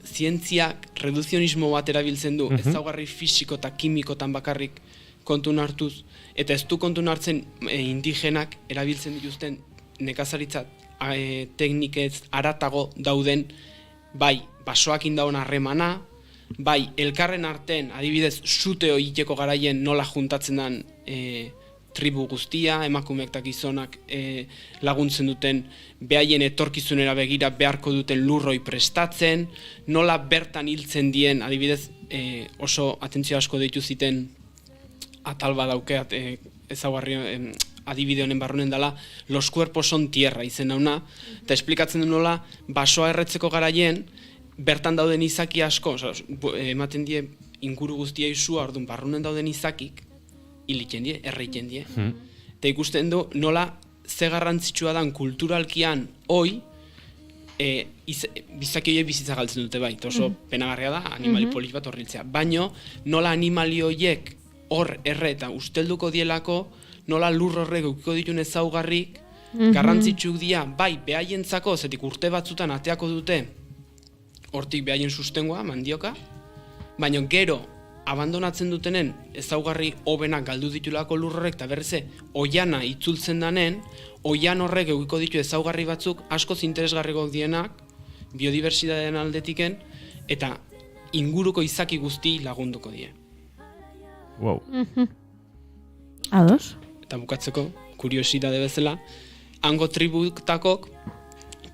zientziak reduzionismo bat erabiltzen du, ezaugarri fisiko eta kimikotan bakarrik kontun hartuz, eta ez du kontun hartzen indigenak erabiltzen dituzten nekazaritza teknikez aratago dauden, bai, basoakin daun harremana, bai, elkarren arten, adibidez, sute egiteko garaien nola juntatzen den tribu guztia, emakumeak eta gizonak laguntzen duten, behaien etorkizunera begira beharko duten lurroi prestatzen, nola bertan hiltzen dien, adibidez, oso atentzio asko deitu ziten atal badaukeat ezaugarri adibide honen barrunen dela, los cuerpos son tierra izen dauna, eta esplikatzen du nola, basoa erretzeko garaien, bertan dauden izaki asko, ematen die inguru guztia izua, orduan barrunen dauden izakik, hiliten die, erreiten die. Eta ikusten du nola ze garrantzitsua dan kulturalkian hoi, bizaki horiek bizitza galtzen dute bai, oso penagarria da, animali polit bat horriltzea. Baina nola animali horiek hor erre eta ustelduko dielako, nola lur horrek eukiko ditun ezaugarrik, garrantzitsuk dira, bai, behaientzako, zetik urte batzutan ateako dute, hortik behaien sustengoa, mandioka, baina gero abandonatzen dutenen ezaugarri hobenak galdu ditulako lurrorek eta berreze oiana itzultzen danen, oian horrek eukiko ditu ezaugarri batzuk askoz interesgarrikok dienak, biodibertsitatean aldetiken, eta inguruko izaki guzti lagunduko die. Wow. Ados? Eta bukatzeko, kuriositate bezala, hango tributakok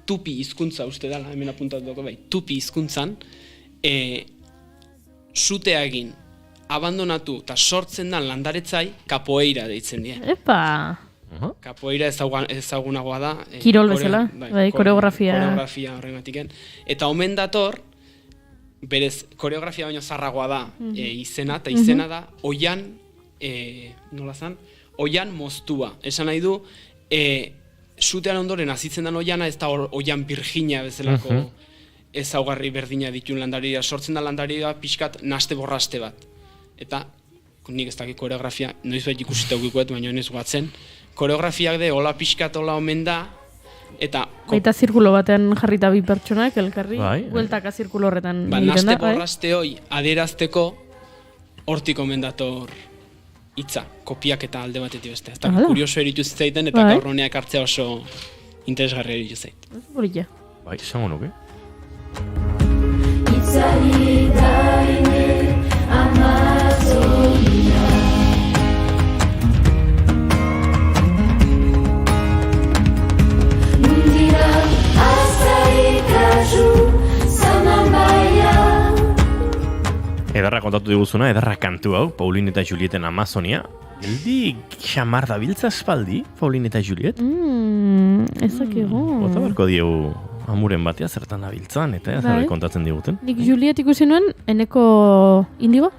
tupi hizkuntza uste dela, hemen apuntatuko bai, tupi hizkuntzan, sutea egin, abandonatu eta sortzen dan landaretzai kapoeira deitzen die. Epa! Kapoeira ezagunagoa da. Kirol bezala, bai, koreografia. Koreografia horregatiken. Eta omen dator, berez, koreografia baino zarragoa da izena, eta izena da, oian, nola zan, oian moztua. Esan nahi du, sutean ondoren azitzen den oiana, ez da oian birgina bezalako ezaugarri berdina ditun landaria. Sortzen da landaria pixkat naste borraste bat. Eta, nik ez dakit koreografia, noiz behit ikusita ukikuet, baina ez guatzen. Koreografiak de, hola pixkat hola omen da, eta... Baita zirkulo batean jarrita bi pertsonak, elkarri, bueltaka zirkulo horretan egiten da. Naste borraste hoi adierazteko hortik omen dator hitza, kopiak eta alde batetik beste. Eta kurioso eritu zitzaiten, eta gaur honeak hartzea oso interesgarri eritu zait. Burilla. Bai, esango nuke. Itzari daine Amazonia Mundira azarikazu Zamambaia Ederra kontatu diguzuna, ederra kantu hau, Paulin eta Julieten Amazonia. Geldi xamar dabiltza espaldi, Paulin eta Juliet? Ezakigu. Bota barko diegu amuren batea zertan dabiltzan, eta zer kontatzen diguten. Nik Juliet ikusi nuen, Eneko Indigo?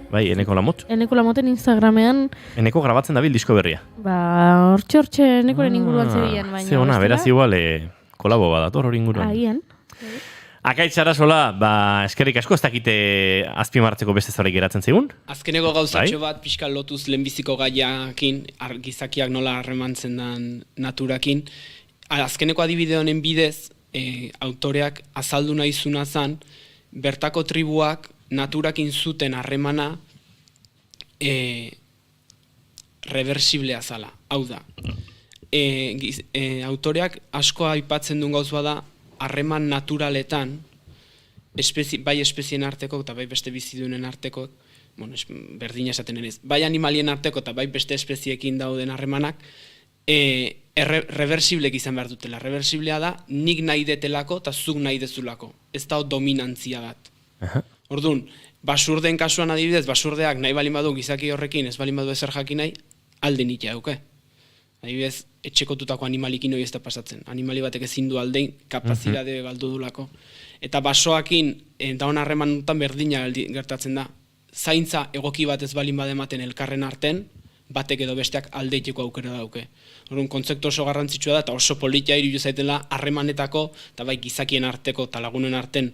Bai, Eneko Lamot. Eneko Lamoten Instagramean. Eneko grabatzen dabil disko berria. Hortxe Enekoren inguruan zebilen, baina. Ze ona, beraz igual kolabo badator hori inguruan. Agian. Akaitz Sarasola, eskerrik asko, ez dakite azpimartzeko beste zorik geratzen zigun? Azkeneko gauzatxo bat, pixka lotuz lehenbiziko gaiakin, gizakiak nola harremantzen den naturakin. Azkeneko adibide honen bidez, autoreak azaldu nahi zuna zen, bertako tribuak naturakin zuten harremana reversiblea zala. Hau da, autoreak asko aipatzen duen gauz bada, harreman naturaletan, bai espezien arteko eta bai beste bizidunen arteko, berdina esaten ez, bai animalien arteko eta bai beste espeziekin dauden harremanak, reversiblek izan behar dutela. Reversiblea da, nik nahi detelako eta zuk nahi dezulako. Ez da dominantzia bat. Orduan, basurdeen kasuan adibidez, basurdeak nahi balin badu gizaki horrekin, ez balin badu ezer jakin nahi, alde nitia duke. Adibidez, etxekotutako animalikin hori ez da pasatzen. Animali batek ezin du aldein, kapazidade galdu dulako. Eta basoakin, daun harremanutan berdina gertatzen da. Zaintza egoki bat ez balin badematen elkarren arten, batek edo besteak aldeiteko aukera dauke. Orduan, kontzeptu oso garrantzitsua da, eta oso politia iruditu zaitela harremanetako, eta bai gizakien arteko eta lagunen arten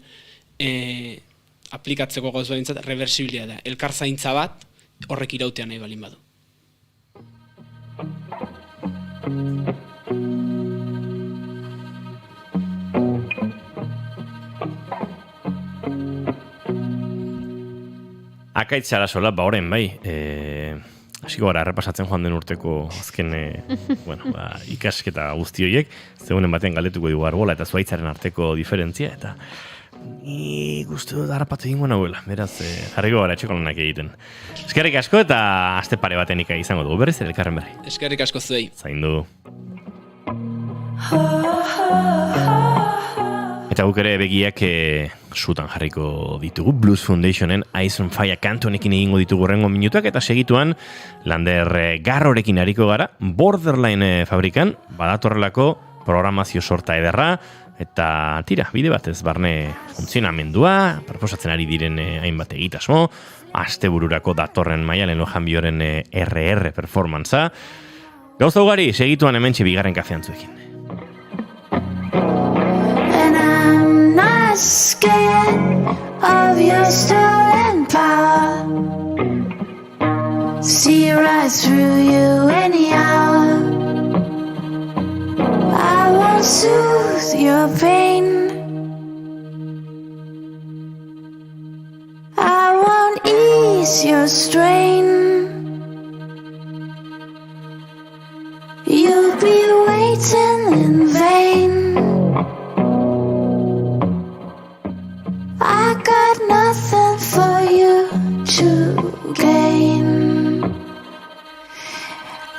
aplikatzeko gauz badintzat, reversiblea da. Elkar zaintza bat, horrek irautea nahi balin badu. Akaitz Sarasola, orain bai, hasiko gara errepasatzen joan den urteko azken ikasketa guzti horiek, zegoenen baten galdetuko dugu arbola eta zuaitzaren arteko diferentzia, eta guzti dut harrapatu egingo nahuela, beraz jarriko gara etxeko lanak egiten. Eskerrik asko eta aste pare baten izango dugu, berriz ere elkarren berri. Eskerrik asko zuei. Zaindu. Eta guk ere begiak sutan jarriko ditugu. Blues Foundationen Ice on Fire kantu honekin egingo ditugu rengo minutuak, eta segituan Lander Garrorekin hariko gara, Borderline fabrikan, badatorrelako programazio sorta ederra, eta tira, bide batez barne funtzionamendua, proposatzen ari diren hainbat egitasmo, astebururako datorren Maialen Ojanbioren RR performantza. Gauza ugari, segituan hementxe bigarren kafean zuekin. Scared of your stolen power. See right through you anyhow. I won't soothe your pain. I won't ease your strain. You'll be waiting in vain. I got nothing for you to gain.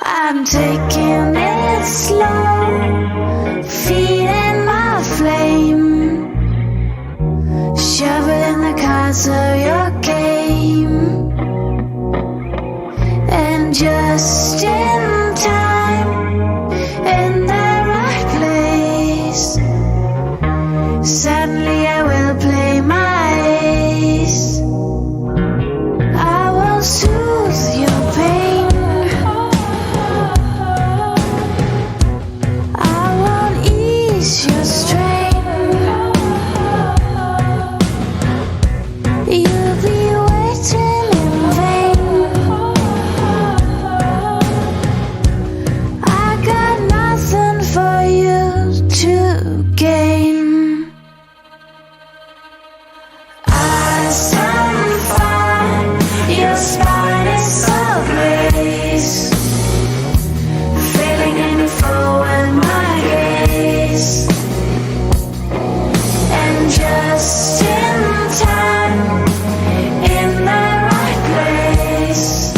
I'm taking it slow, feeding my flame, shoveling the cards of your game, and just in time, in the right place, suddenly I will play my ace. I will soothe your pain. I won't ease your strain. You'll be waiting in vain. I got nothing for you to gain. Your spine is so grace, feeling in forward my gaze, and just in time, in the right place,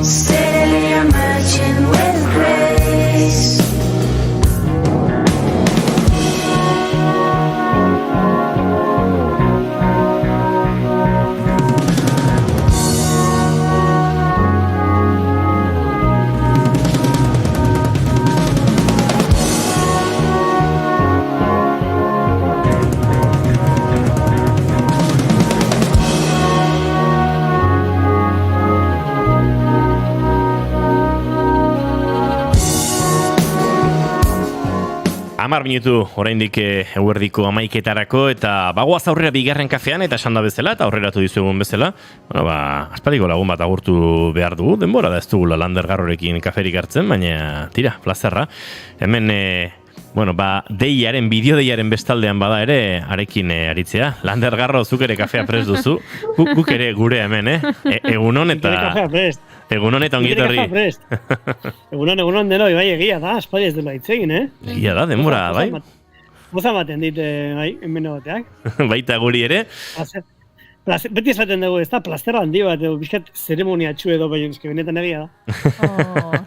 steadily emerging with grace. 10 minutu oraindik eguerdiko 11etarako eta bagoaz aurrera bigarren kafean eta esan da bezala eta aurreratu dizuegun bezala. Bueno, aspaldiko lagun bat agurtu behar dugu, denbora da ez dugula Lander Garrorekin kaferik hartzen, baina tira, plazerra. Hemen deiaren, bideo deiaren bestaldean bada ere, arekin aritzea. Lander Garro, zuk ere kafea prest duzu. Guk ere gure hemen, egunon eta... Egunon eta ongit horri. Egunon denoi, bai, egia da, aspaldi ez dela hitzegin, Egia da, denbora, bai. Goza maten dit, bai, hemen egoteak. Baita guri ere. Beti esaten dugu, ez da, plazera handi bat, bizkat zeremonia txu edo, bai, eske benetan egia da.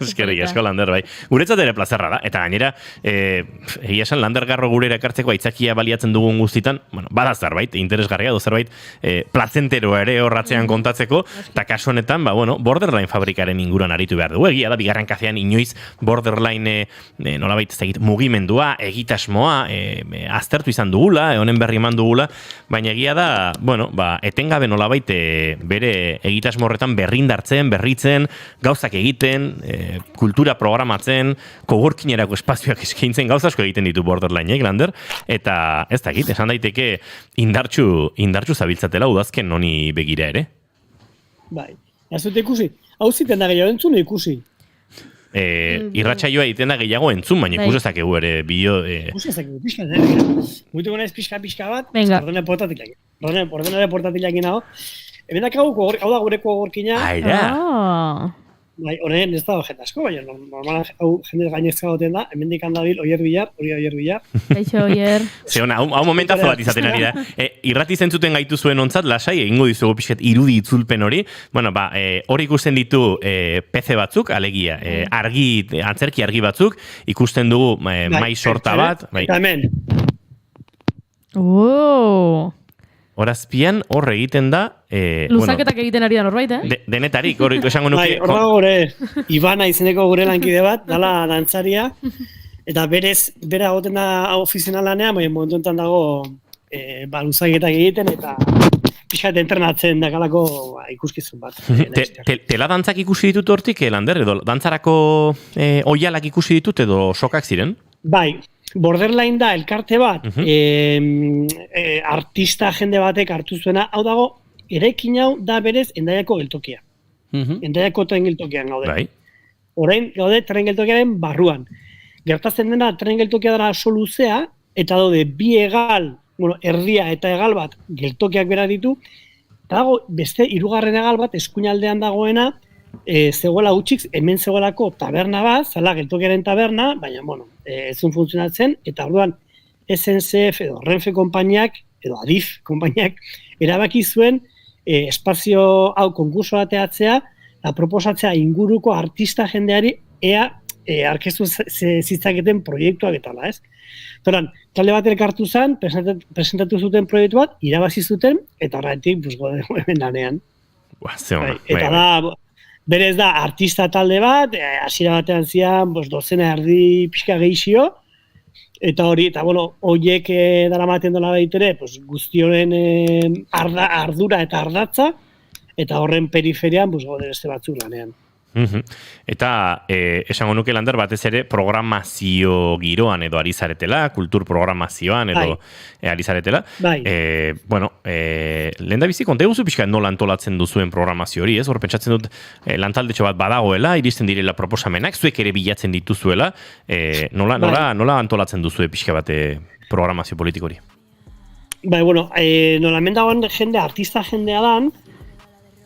Eskerrik asko, Lander, bai. Guretzat ere plazerra da, eta gainera, egia esan Lander Garro gurera ekartzeko aitzakia baliatzen dugun guztitan, bada zerbait, interesgarria edo zerbait plazenteroa ere horratzean kontatzeko, eta kasu honetan, Borderline fabrikaren inguruan aritu behar dugu. Egia da, bigarren kafean inoiz Borderline nolabait ez egit mugimendua, egitasmoa, aztertu izan dugula, honen berri eman dugula, baina egia da, etengabe nolabait bere egitasmo horretan berrindartzen, berritzen, gauzak egiten, kultura programatzen, coworkingerako espazioak eskaintzen, gauza asko egiten ditu Borderlineek, Lander, eta ez dakit, esan daiteke indartsu zabiltzatela udazken honi begira ere. Bai, ez dut ikusi. Hau ziten da gehiago entzun ikusi. Irratsaioa egiten da gehiago entzun, baina ikus ezakegu ere bio... Ikus ezakegu, pixka, muituko naiz pixka bat, ordenare portatilakin hau. Hemen dakagu, hau da gureko gorkina. Aira! Bai, horren ez da jende asko, baina normal hau jende gainezka goten da, hemen dikan dabil Oier Billar. Eixo, Oier. Zeona, hau momentazo bat izaten ari da. Irrati zentzuten gaitu zuen ontzat, lasai, egingo dizugu pixet irudi itzulpen hori. Hori ikusten ditu PC batzuk, alegia, antzerki argi batzuk, ikusten dugu mai sorta bat. Hemen. Horazpian hor egiten da... Luzaketak egiten ari da norbait, Denetarik, hori esango nuke... Hor dago gure, Ibana izeneko gure lankide bat, dala dantzaria, eta bera goten da ofizionalanean, baina momentu enten dago luzaketak egiten, eta pixkat entrenatzen dakalako ikuskizun bat. Tela dantzak ikusi ditut hortik, Lander, edo dantzarako oialak ikusi ditut, edo sokak ziren? Bai. Borderline da elkarte bat, artista jende batek hartu zuena, hau dago, eraikin hau da berez Hendaiako geltokia. Hendaiako tren geltokian gaude. Bai. Orain gaude tren geltokiaren barruan. Gertatzen dena tren geltokia dara oso luzea, eta daude bi hegal, erdia eta hegal bat geltokiak bera ditu, eta dago beste hirugarren hegal bat eskuinaldean dagoena, zegoela utxik, hemen zegoelako taberna bat, zala geltokiaren taberna, baina, ezun funtzionatzen, eta orduan SNCF edo Renfe konpainiak, edo Adif konpainiak, erabaki zuen espazio hau konkurso bateatzea, eta proposatzea inguruko artista jendeari ea arkeztu zitzaketen proiektuak eta ez? Toran, talde bat elkartu zen, presentatu zuten proiektu bat, irabazi zuten, eta horretik, hemen danean. Eta da, berez da, artista talde bat, hasiera batean zian, dozena erdi pixka gehixio, eta hori, eta horiek daramaten dola baitere, guzti horren ardura eta ardatza, eta horren periferian, gaude beste batzuk lanean. Eta esango nuke Lander batez ere programazio giroan edo ari zaretela, kultur programazioan edo ari zaretela. Lehen da bizi, konta eguzu pixka nola antolatzen duzuen programazio hori, ez? Hor pentsatzen dut lantaldetxo bat badagoela, iristen direla proposamenak, zuek ere bilatzen dituzuela, nola antolatzen duzue pixka bat programazio politiko hori? Nola mendagoen jende, artista jendea dan,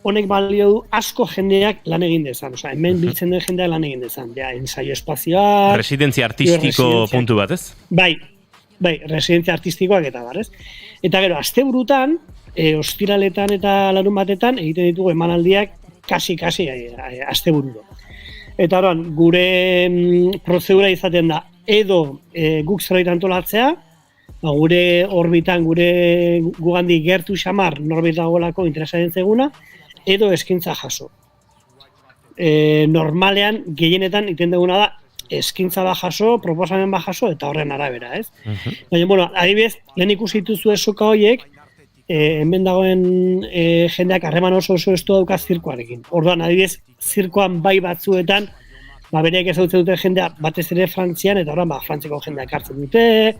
honek balio du asko jendeak lan egin dezan. Hemen biltzen den jendeak lan egin dezan. Ensaio espazioak... Residentzia artistiko puntu bat, ez? Bai, residentzia artistikoak eta bar, ez? Eta gero, asteburutan, ostiraletan eta larun batetan, egiten ditugu emanaldiak kasi astebururo. Eta horan, gure prozedura izaten da, edo guk zerbait antolatzea, gure orbitan, gugandik gertu xamar norbait dagoelako interesaren zeguna, edo eskaintza jaso. Normalean, gehienetan, iten duguna da, eskaintza bat jaso, proposamen bat jaso, eta horren arabera, ez? Baina, adibidez, lehen ikusi dituzu soka horiek, hemen dagoen jendeak harreman oso estu daukaz zirkoarekin. Orduan, adibidez, zirkoan bai batzuetan, bereek ezagutzen dute jendea batez ere Frantzian, eta orain Frantziako jendea ekartzen dute,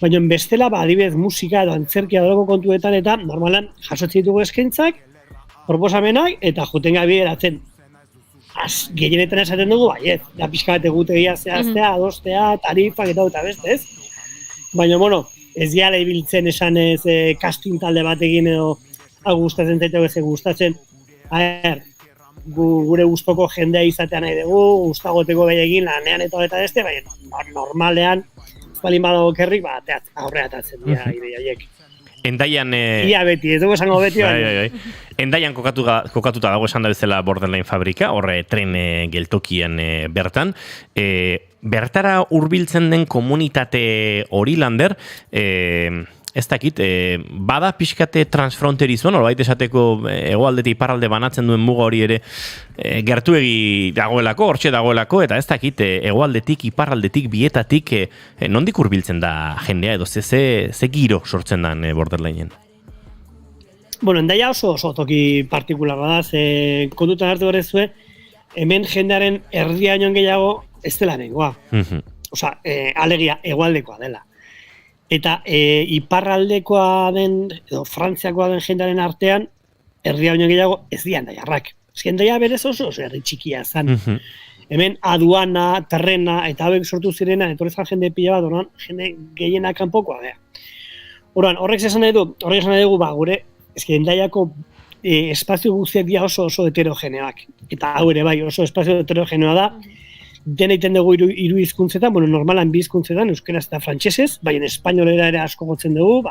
baina bestela, adibidez musika edo antzerkia doloko kontuetan, eta normalan jasotzen ditugu eskaintzak, proposamenak, eta juten gabi eratzen. Gehienetan esaten dugu, baiet, da pixka bat egutegia zehaztea, adostea, tarifak eta beste, ez? Baina, ez diala ibiltzen esan ez casting talde batekin edo gustatzen zaiteko ez gustatzen. Gure gustoko jendea izatea nahi dugu, gustagoteko gehiagin lanean eta beste, baina normalean, ez balin badago kerrik, aurrea atatzen dira ideiaiek. Endaian... Ia beti, ez dugu esango beti. Endaian kokatuta dago esan da bezala Borderline fabrika, horre tren geltokian bertan. Bertara hurbiltzen den komunitate hori lander, ez dakit, bada pixkate transfronterizuan, horbait esateko hegoaldetik iparralde banatzen duen muga hori ere gertuegi dagoelako, hortxe dagoelako, eta ez dakit, hegoaldetik, iparraldetik, bietatik, nondik hurbiltzen da jendea, edo ze giro sortzen den Borderlineen? Endaia oso toki partikularra da, kontutan hartu horrezue, hemen jendearen erdia inoen gehiago ez dela nengoa. Osa, alegia, hegoaldekoa dela. Eta iparraldekoa den, edo Frantziakoa den jendearen artean, herria baino gehiago ez dira endaiarrak. Endaia berez oso herri txikia zen. Hemen aduana, terrena, eta hauek sortu zirena, etorrezan jende pila bat, oran, jende gehiena kanpokoa da. Horrek esan nahi dugu, gure, endaiako espazio guztiak dira oso heterogeneoak. Eta hau ere bai, oso espazio heterogeneoa da, dena iten dugu hiru hizkuntzetan, normalan bi hizkuntzetan, euskeraz eta frantsesez, baina espainolera ere asko gotzen dugu,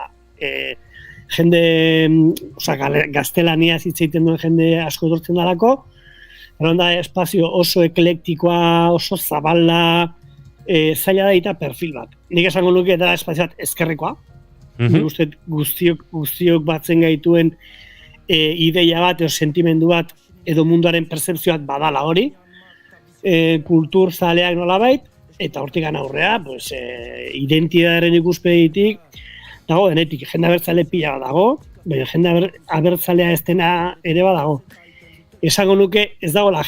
jende, gaztelaniaz hitz egiten duen jende asko dortzen dalako, da espazio oso eklektikoa, oso zabala, zaila da eta perfil bat. Nik esango nuke eta espazio bat ezkerrekoa, guztiok batzen gaituen ideia bat, edo sentimendu bat, edo munduaren pertzepzioak badala hori, kultur zaleak nolabait, eta hortik aurrea, identitatearen ikuspegitik, dago denetik, jende abertzale pila dago, baina jende abertzalea ez dena ere badago. Esango nuke ez dagoela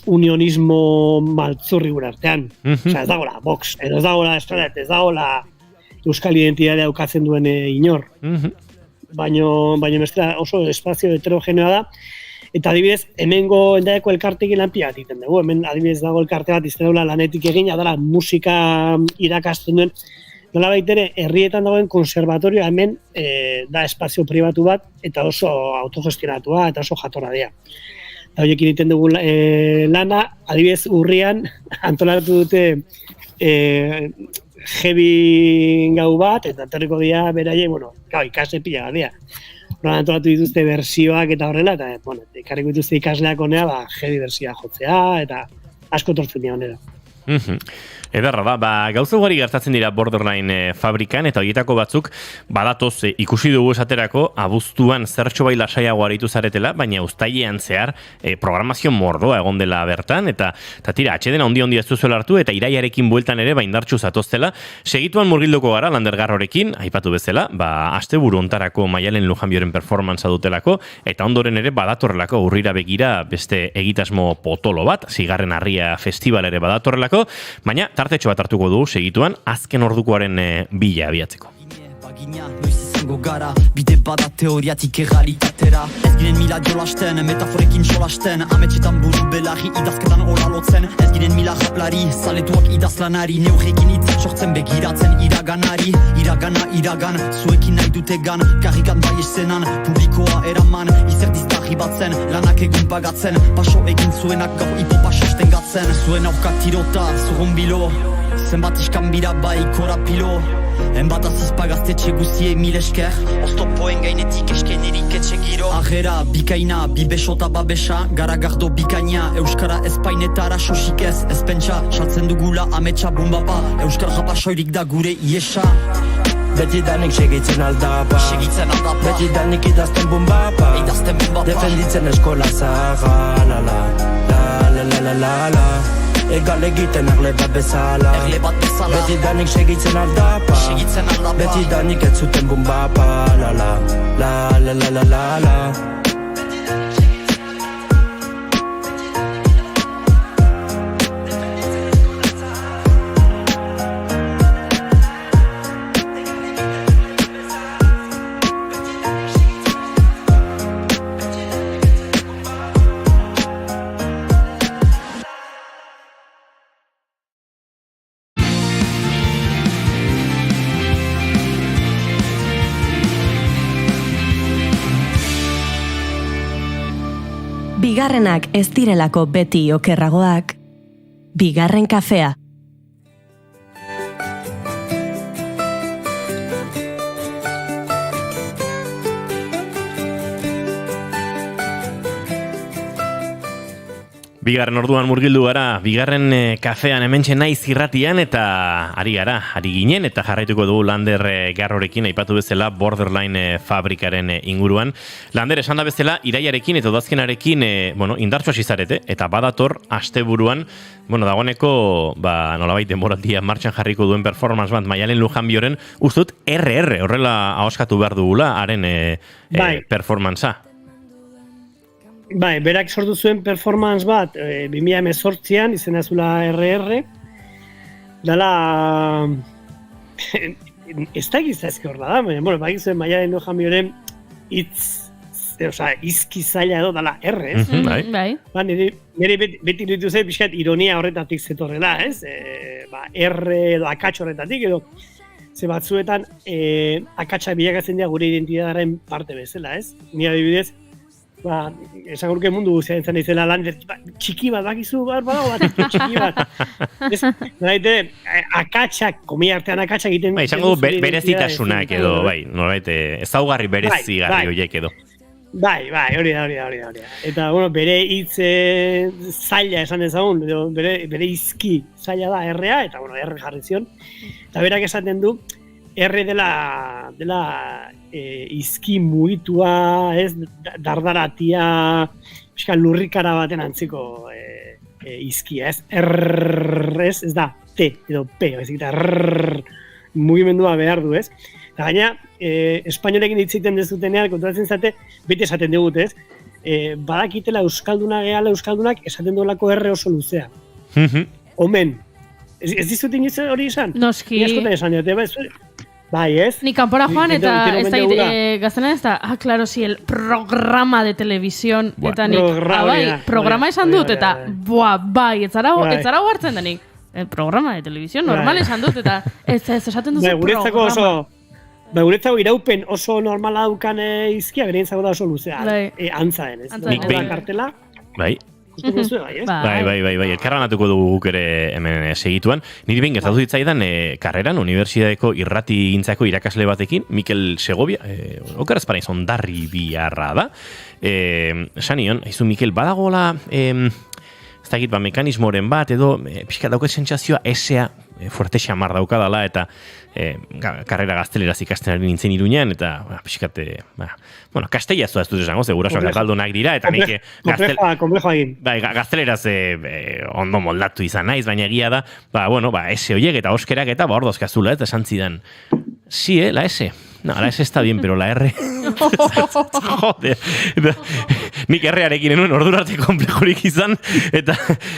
unionismo maltzurri gure artean. Ez dagoela Vox, ez dagoela Estranet, ez dagoela euskal identitatea daukatzen duen inor. Baina bestela oso espazio heterogeneoa da, eta adibidez, hemengo endaiako elkartekin lan pila bat egiten dugu. Hemen adibidez dago elkarte bat izan dagoela lanetik egin, adala musika irakasten duen. Nola baitere, herrietan dagoen konservatorioa hemen da espazio pribatu bat, eta oso autogestionatua, eta oso jatorra dira. Eta horiekin egiten dugu lana, adibidez urrian, antolatu dute heavy gau bat, eta aterriko dira beraie, ikasle pila bat dira. Antolatu dituzte bersioak eta horrela, eta ekarriko dituzte ikasleak honea, heavy bersioa jotzea, eta asko tortzen dira honera. Ederra da, gauza ugari gertatzen dira Borderline fabrikan, eta horietako batzuk badatoz ikusi dugu esaterako abuztuan zertxo bai lasaiago aritu zaretela, baina uztailean zehar programazio mordoa egon dela bertan, eta tira, atxeden handi ez duzuela hartu, eta iraiarekin bueltan ere indartsu zatoztela. Segituan murgilduko gara Landergarrorekin, aipatu bezala, asteburu hontarako Maialen Lujanbioren performantza dutelako, eta ondoren ere badatorrelako urrira begira beste egitasmo potolo bat, Zigarren Harria festival ere badatorrelako, baina tartetxo bat hartuko dugu segituan azken ordukoaren bila abiatzeko. Gara, bide bada teoriatik errealitatera. Ez ginen mila jolasten, metaforekin jolasten, ametxetan buru belarri idazketan oralotzen. Ez ginen mila japlari, zaletuak idazlanari, neurrekin hitz sortzen begiratzen iraganari. Iragan, zuekin nahi dutegan, karrikan bai eszenan, publikoa eraman, izerdiztarri batzen, lanak egun pagatzen, paso egin zuenak gau hipopasosten gatzen. Zuen aurkak tirota, zurrun bilo, zenbat iskan bira bai korapilo. Enbat azizpagaztetxe guziei mil esker, oztopoen gainetik eskenerik etxe giro. Agera, bikaina, bibesota babesa, garagardo bikaina, euskara espainetara sosik ez pentsa, saltzen dugula ametsa bumbapa, euskara japasoirik da gure iesa. Beti danik segitzen aldapa, beti danik idazten bumbapa, defenditzen eskola zaga, la la la la la la la la. Egal egiten erle bat bezala, beti danik segitzen aldapa, beti danik ez zuten bumbapa, la la la la la la la la. Txarrenak ez direlako beti okerragoak, bigarren kafea. Bigarren orduan murgildu gara, bigarren kafean hementxe naiz irratian eta ari ginen eta jarraituko dugu Lander Garrorekin aipatu bezala Borderline fabrikaren inguruan. Lander esan da bezala iraiarekin eta udazkenarekin indartsu hasi zarete eta badator asteburuan dagoeneko nolabait denboraldia martxan jarriko duen performance bat Maialen Lujanbioren ustut RR horrela ahoskatu behar dugula haren performancea. Bai, berak sortu zuen performance bat 2018an izena zula RR. Dala ez da gizazki hor da, baina bak zuen Maialen Lujanbioren izki zaila edo dala R, ez? Bai. Nire beti ditu zen pixkat ironia horretatik zetorrela, ez? R edo akats horretatik edo ze batzuetan akatsa bilakatzen dira gure identitatearen parte bezala, ez? Ni adibidez, esan gorke mundu guztia entzan izela Lander, txiki bat, bakizu, badago bat, txiki bat. Akatsak, komi artean akatsak egiten... Esango du berezitasunak edo, ezaugarri berezigarri horiek edo. Bai, hori da. Eta, bere hitz zaila esan ezagun, bere izki zaila da R-a, eta, R jarri zion. Eta berak esaten du, R dela izki mugitua, ez, dardaratia, pixkan lurrikara baten antziko izkia, ez, ez da T edo P, R mugimendua behar du, ez. Eta gaina, espainolekin hitz egiten dezutenean, konturatzen zate, beti esaten dugut, ez, badakitela euskaldunak esaten duelako R oso luzea. Omen, ez dizut inoiz hori izan? Noski. Ni askotan esan dut, bai, ez? Ni kanpora joan eta ez da gaztelan ez da, claro, si el programa de televisión, eta nik, programa esan dut, eta, bai, ez zara hartzen denik. El programa de televisión, normal esan dut, eta ez esaten duzu programa. Guretzako iraupen oso normala daukan izkia, berentzako da oso luzea, antzaen, ez? Nik behin kartela. Bai. Bai, elkarbanatuko dugu guk ere hemen segituan. Niri behin gertatu ditzaidan karreran, unibertsitateko irratigintzako irakasle batekin, Mikel Segovia, okaraz para izondarri biharra da. Sanion, haizu Mikel, badagola, ez dakit, mekanismoren bat, edo pixka dauket sentsazioa esea fuerte xamar daukadala, eta karrera gazteleraz ikasten ari nintzen Iruñean, eta pixkat, kastellazua ez dut esango, segurasoak galdunak dira, eta nik komplejoa egin. Gazteleraz ondo moldatu izan naiz, baina egia da, ese horiek eta oskerak eta ordozkazula, eta esan zidan, sí, la S. No, la S está bien, pero la R... Joder. Nik R-arekin enuen ordurarte komplejorik izan, eta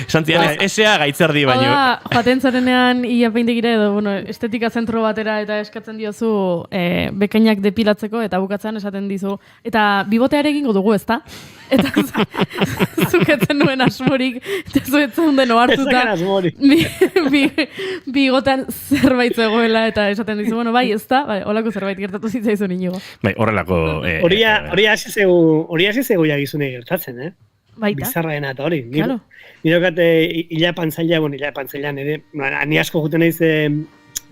santzian S-a gaitzerdi baino. Joaten zarenean iapeintegira edo, estetika zentro batera eta eskatzen diozu bekainak depilatzeko, eta bukatzean esaten dizu. Eta bibotearekin godugu, ezta? Eta zuketzen nuen asmorik, eta zuetzen den ohartuta. Bigotan zerbait zegoela, eta esaten dizu, bai, ezta? Holako zerbait gertatu zitzaizun inigo. Bai, horrelako... Hori hasi zego jagizune gertatzen, Baita. Bizarraena eta hori. Nire okate hilapantzaila nire, ni asko juten naiz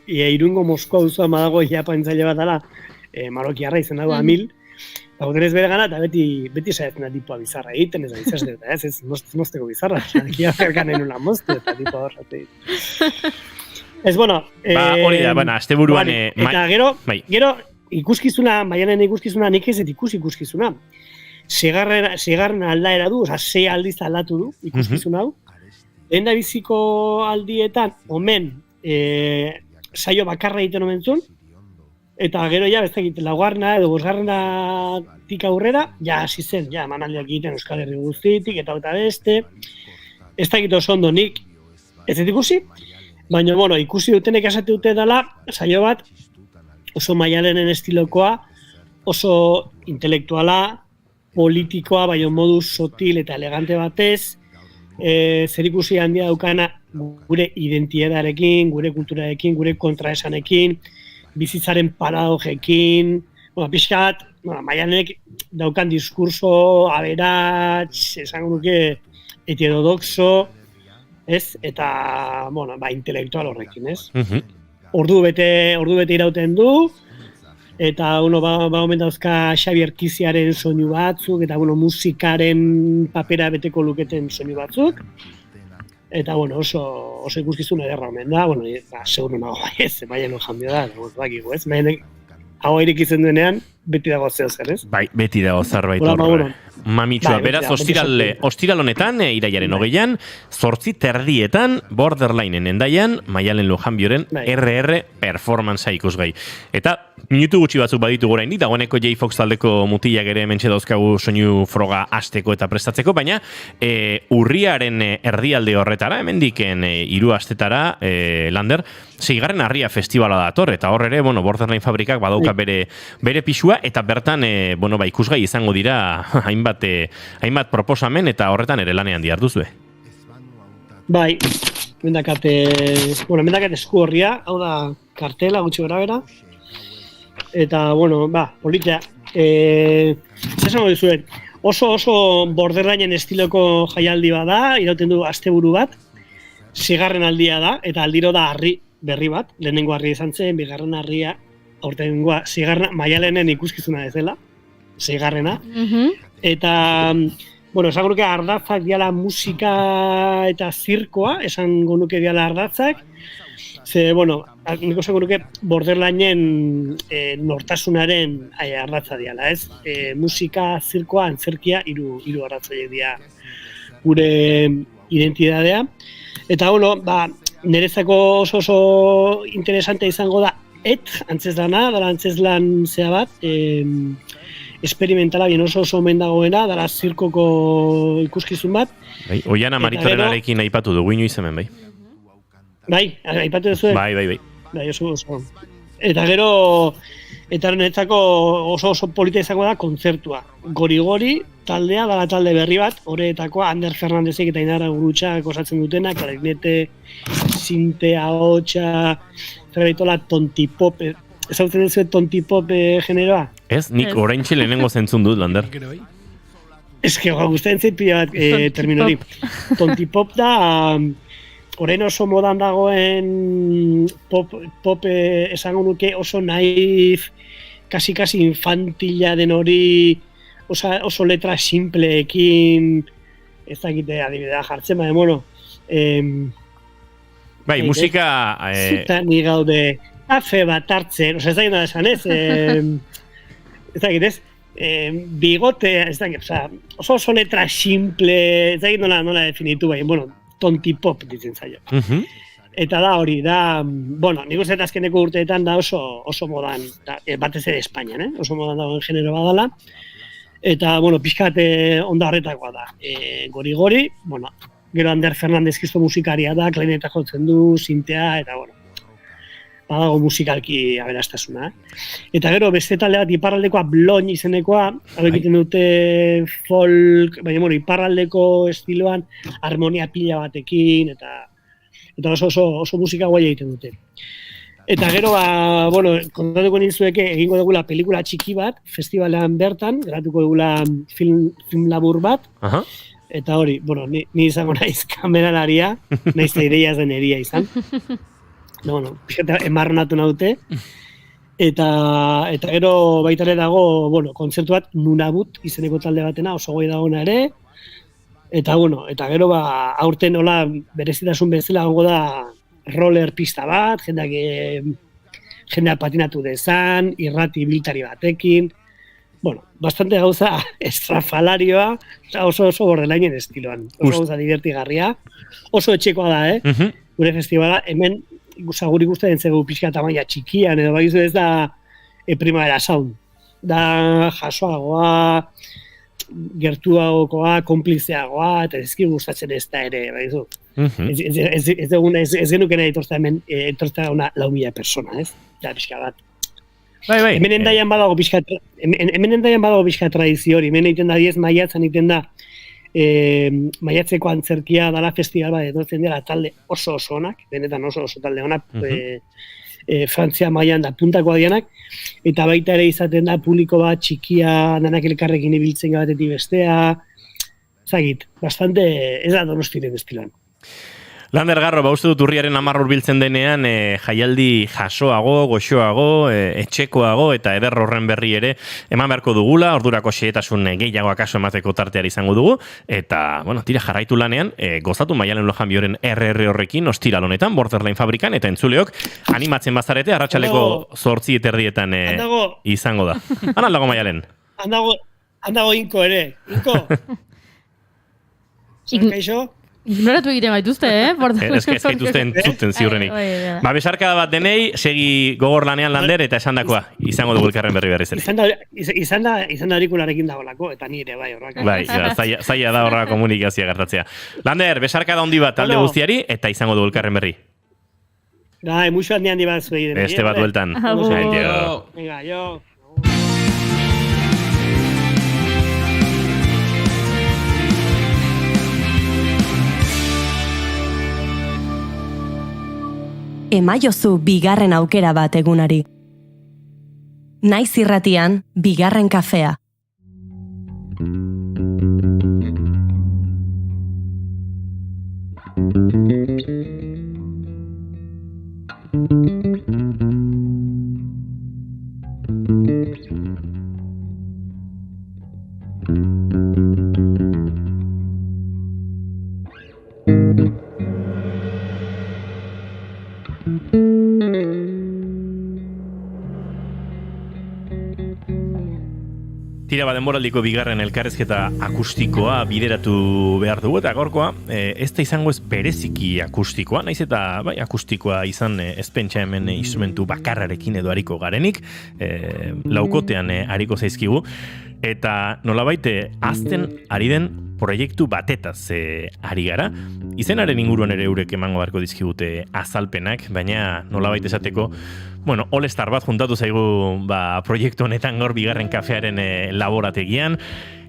Irungo Moskoa duzu amadago hilapantzaila bat ala, marokiarra izan dago Amil, Gauden ez bere gana, eta beti saiatzen da tipua bizarra egiten, ez da bizarra, ez mozteko bizarra, kia berganen una mozte, eta tipua horrate. Ez, hori da, azte buruan... Eta gero, ikuskizuna, Maianen ikuskizuna, nik ez ikuskizuna. Segarren aldaera du, ze aldiz aldatu du ikuskizun hau. Lehen da biziko aldietan, omen, saio bakarra egiten omen zuen, eta gero laugarna edo bosgarrenatik aurrera, hasi zen, emanaldiak egiten Euskal Herri guztitik, eta beste. Ez dakit oso ondo nik ez dut ikusi, baina, ikusi dutenek esate dute dela, saio bat, oso Maialenen estilokoa, oso intelektuala, politikoa, baina modu sotil eta elegante batez, zer ikusi handia daukana gure identitatearekin, gure kulturarekin, gure kontraesanekin, bizitzaren paradojekin, pixkat, bueno, Maialenek daukan diskurso aberats, esango nuke heterodoxo, ez? Eta, bueno, intelektual horrekin, ez? Ordu bete irauten du, eta, bueno, omen dauzka Xabier Kiziaren soinu batzuk, eta, bueno, musikaren papera beteko luketen soinu batzuk. Eta, bueno, oso ikuskizun ederra omen da, bueno, seguro nago ez, Maialen janbio da, bakigu, ez? Maialenek hau irekitzen duenean, beti dago zer, ez? Bai, beti dago zerbait hor. Mamitxua, beraz, ostiral honetan, iraiaren 20an, 8:30 Borderlineen endaian, Maialen Lujanbioren RR performancea ikusgai. Eta, minutu gutxi batzuk baditu gora indi, dagoeneko J-Fox taldeko mutilak ere mentxe dauzkagu soinu froga hasteko eta prestatzeko, baina urriaren erdialde horretara, hemendiken 3 astetara, Lander, 6. Harria festivala dator, eta hor ere, bueno, Borderline fabrikak badauka bere pixua, eta bertan, bueno, ikusgai izango dira hainbat proposamen, eta horretan ere lanean diarduzue. Bai, mendakat esku horria, hau da kartela gutxi bera, eta, bueno, politia, zesango dizuet, oso Borderlineen estiloko jaialdi bada, irauten du asteburu bat, 6. aldia da, eta aldiro da harri berri bat, lehenengo harria izan zen, 2. harria, aurtengoa 6. Maialenen ikuskizuna ez dela, 6. Eta, bueno, esango nuke ardatzak diala musika eta zirkoa, esango nuke diala ardatzak, ze, bueno, nik esango nuke Borderlineen nortasunaren ardatza diala, ez? Musika, zirkoa, antzerkia, hiru ardatzaiek dira gure identidadea. Eta, bueno, nerezako oso interesante izango da antzeslana, dara antzeslan zea bat, esperimentala bien oso omen dagoena, dara zirkoko ikuskizun bat. Bai, Oiana Maritorenarekin aipatu dugu inoiz hemen, bai. Bai, aipatu duzu. Bai. Bai, oso. Eta gero, eta netzako oso polita izango da kontzertua. Gori taldea, dara talde berri bat, horretakoa Ander Fernandezek eta Inara Gurutxak osatzen dutena, klarinete, sinte, ahotsa, zerbaitola tontipop, ezautzen duzu tontipop generoa? Ez, nik oraintxe lehenengo zentzun dut, Lander. Ez que guztien zeipia bat terminori. Tontipop da, orain oso modan dagoen pop esango nuke oso naif, kasi infantila den hori, oso letra simpleekin, ez dakite adibidea jartzen, baina, bueno, bai, musika... Zutan ni gaude, kafe bat hartzen, ez dakit da esan ez, ez dakit ez, bigote, ez dakit, oso letra simple, ez dakit nola definitu, baina, bueno, tontipop ditzen zaio. Eta da hori, bueno, nik uste azkeneko urteetan da oso modan, batez ere Espainian, oso modan dagoen genero badala, eta, bueno, pixkate onda horretakoa da. Gori, bueno, gero Ander Fernandez kisto musikaria da, klarineta jotzen du, sintea, eta, bueno, badago musikalki aberastasuna. Eta gero, beste talde bat iparraldekoa, Bloin izenekoa, hau egiten dute folk, baina, bueno, iparraldeko estiloan, harmonia pila batekin, eta oso musika guai egiten dute. Eta gero, bueno, kontatuko nintzueke egingo dugula pelikula txiki bat, festivalean bertan, geratuko dugula film labur bat, eta hori, bueno, ni izango naiz kameralaria, naiz da ideia zen eria izan. No, bueno, pixketa emarronatu naute. Eta gero baita ere dago, bueno, kontzertu bat Nunabut izeneko talde batena, oso goi dagoena ere. Eta, bueno, eta gero aurten hola berezitasun bezala gongo da roller pista bat, jendeak patinatu dezan, irrati biltari batekin. Bueno, bastante gauza estrafalarioa, oso Borderlineen estiloan. Oso gauza divertigarria. Oso etxekoa da, gure festivala, hemen guri guztien zegu pixka tamaina txikian, edo bagizu ez da Primavera Sound. Da jasoagoa, gertuagokoa, konplizeagoa, eta ezki gustatzen ez da ere, bagizu. Ez genuken etortzea hemen, etortzea una 4.000 persona, ez? Da, pixka bat. Bai. Hemen endaian badago pixka tradizio hori, hemen egiten da 10 maiatzan egiten da maiatzeko antzerkia dala festival bat etortzen dira talde oso onak, benetan oso talde onak, Frantzia mailan da puntakoa dianak, eta baita ere izaten da publiko bat txikia, danak elkarrekin ibiltzen batetik bestea, zagit, bastante, ez da Donostiaren estilan. Lander Garro, uste dut urriaren 10 hurbiltzen denean jaialdi jasoago, goxoago, etxekoago eta eder horren berri ere eman beharko dugula, ordurako xehetasun gehiago akaso emateko tarteari izango dugu, eta, bueno, tira jarraitu lanean, gozatu Maialen Lojanbioren RR horrekin, ostiral honetan, Borderline fabrikan, eta entzuleok, animatzen bazarete, arratsaleko 8:30 izango da. Han aldago Maialen? Handago Inko ere, Inko? Kaixo? Ignoratu egiten gaituzte, Ez gaituzte entzuten ziurrenik. Besarka bat denei, segi gogor lanean Lander eta esandakoa. Izango dugu elkarren berri berriz ere. Izan da aurikularekin dagoelako, eta nire bai horrak. Bai, zaila da horra komunikazioa gertatzea. Lander, besarka da handi bat talde guztiari, eta izango dugu elkarren berri. Gai, muxo handi bat zuei. Beste bat bueltan. Venga, jo. Emaiozu bigarren aukera bat egunari. Naiz irratian, bigarren kafea. Tira denboraldiko bigarren elkarrezketa akustikoa bideratu behar dugu, eta gaurkoa ez da izango ez bereziki akustikoa, naiz eta bai, akustikoa izan ez pentsa hemen instrumentu bakarrarekin edo hariko garenik, laukotean hariko zaizkigu, eta nolabait azten ari den proiektu batetaz ari gara. Izenaren inguruan ere eurek emango beharko dizkigute azalpenak, baina nolabait esateko, bueno, All-Star bat juntatu zaigu proiektu honetan gaur bigarren kafearen laborategian.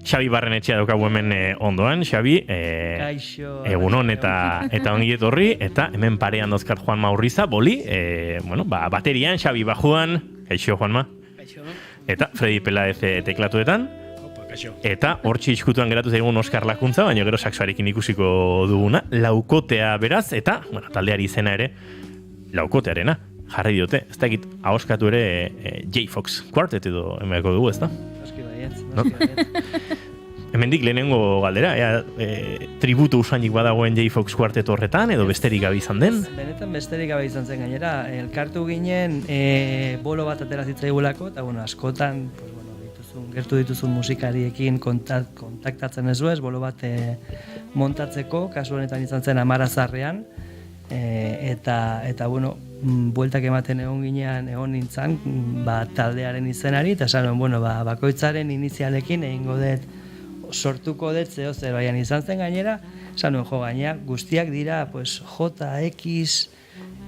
Xabi Barrenetxea daukagu hemen ondoan. Xabi, egunon eta ongi etorri, eta hemen parean dauzkat Juanma Urriza, boli, baterian, Xabi bajuan, kaixo Juanma, eta Fredi Pelaez teklatuetan, eta hortxe izkutuan geratu zaigun Oskar Lakuntza, baina gero saxoarekin ikusiko duguna, laukotea beraz, eta taldeari izena ere laukotearena jarri diote, ez dakit ahoskatu ere J-Fox Quartet edo emeako dugu, ez da? Noski baietz. Hemendik lehenengo galdera, tributu usainik badagoen J-Fox Quartet horretan, edo besterik gabe izan den? Benetan besterik gabe izan zen gainera, elkartu ginen bolo bat atera zitzaigulako, eta askotan gertu dituzun musikariekin kontaktatzen ez duez, bolo bat montatzeko, kasu honetan izan zen Amarazarrean, eta bueltak ematen egon nintzen, taldearen izenari, eta esan, bakoitzaren inizialekin egingo dut, sortuko dut zeo zer, baian izan zen gainera, esan gainera, guztiak dira, J, X,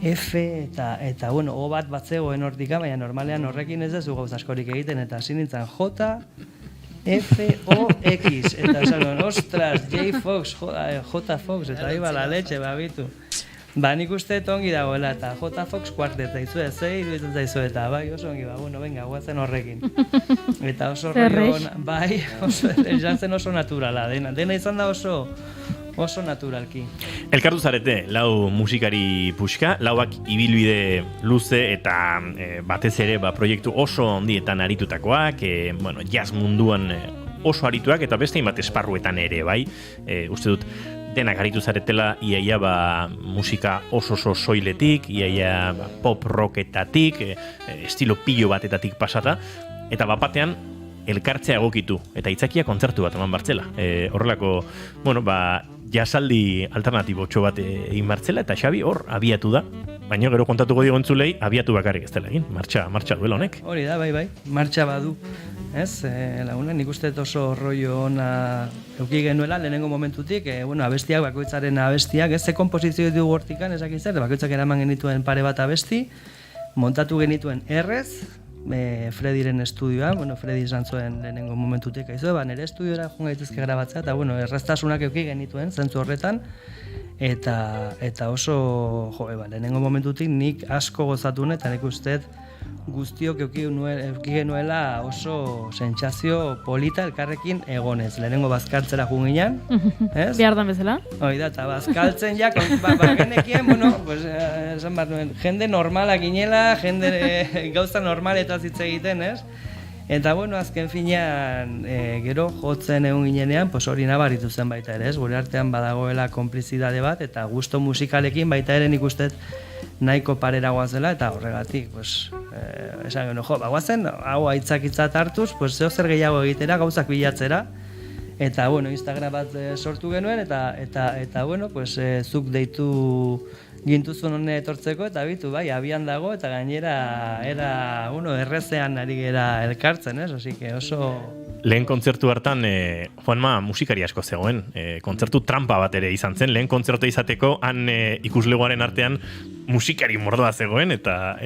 F, eta O bat zegoen hortika, baina normalean horrekin ez dezu gauz askorik egiten, eta hasi nintzen J, F, O, X, eta esan, ostras, J, Fox, J, Fox, eta iba la leche, babitu. Nik uste ongi dagoela, eta J. Fox Quartet zaizu, iruditzen zaizu, eta bai, oso ongi, venga, guazen horrekin. Eta oso rollo, bai, izan zen oso naturala, dena izan da oso naturalki. Elkartu zarete, lau musikari puxka, lauak ibilbide luze eta batez ere proiektu oso ondietan aritutakoak, jazz munduan oso arituak, eta beste hainbat esparruetan ere, bai, uste dut, denak aritu zaretela iaia musika oso soiletik, iaia pop rocketatik, estilo pilo batetatik pasata, eta batean elkartzea egokitu, eta aitzakia kontzertu bat eman bartzela. Horrelako, jasaldi alternatibotxo bat egin bartzela, eta Xabi hor abiatu da, baina gero kontatuko digo entzulei, abiatu bakarrik ez dela egin, martxa duela honek. Hori da, bai, martxa badu. Ez, lagunen, nik uste oso rollo ona euki genuela, lehenengo momentutik, abestiak, bakoitzaren abestiak, ez ze kompozizio dugu hortikan, ezak izan, bakoitzak eraman genituen pare bat abesti, montatu genituen errez, Frediren estudioa, Fredi izan zuen lehenengo momentutik, nire estudiora joan gaituzke grabatzea, eta erraztasunak euki genituen, zentzu horretan, eta oso, lehenengo momentutik nik asko gozatu nuen, eta nik uste guztiok euki genuela oso sentsazio polita elkarrekin egonez. Lehenengo bazkaltzera jugun ginen, ez? Behar dan bezala. Hoi da, eta bazkaltzen ja, genekien, esan bat nuen, jende normala ginela, jende gauza normaletaz hitz egiten, ez? Eta, azken finean, gero jotzen egun ginenean, hori nabaritu zen baita ere, ez? Gure artean badagoela konplizidade bat, eta gusto musikalekin baita ere nik uste nahiko parera guazela, eta horregatik, esan genuen, guazen, hau aitzakitzat hartuz, zeo zer gehiago egitera, gauzak bilatzera, eta, Instagram bat sortu genuen, eta zuk deitu gintuzun hone etortzeko, eta bitu, abian dago, eta gainera, errezean ari gera elkartzen, ez? Osik, oso... Lehen kontzertu hartan, Juanma musikari asko zegoen, kontzertu trampa bat ere izan zen, lehen kontzertu izateko, han ikuslegoaren artean musikari mordoa zegoen, eta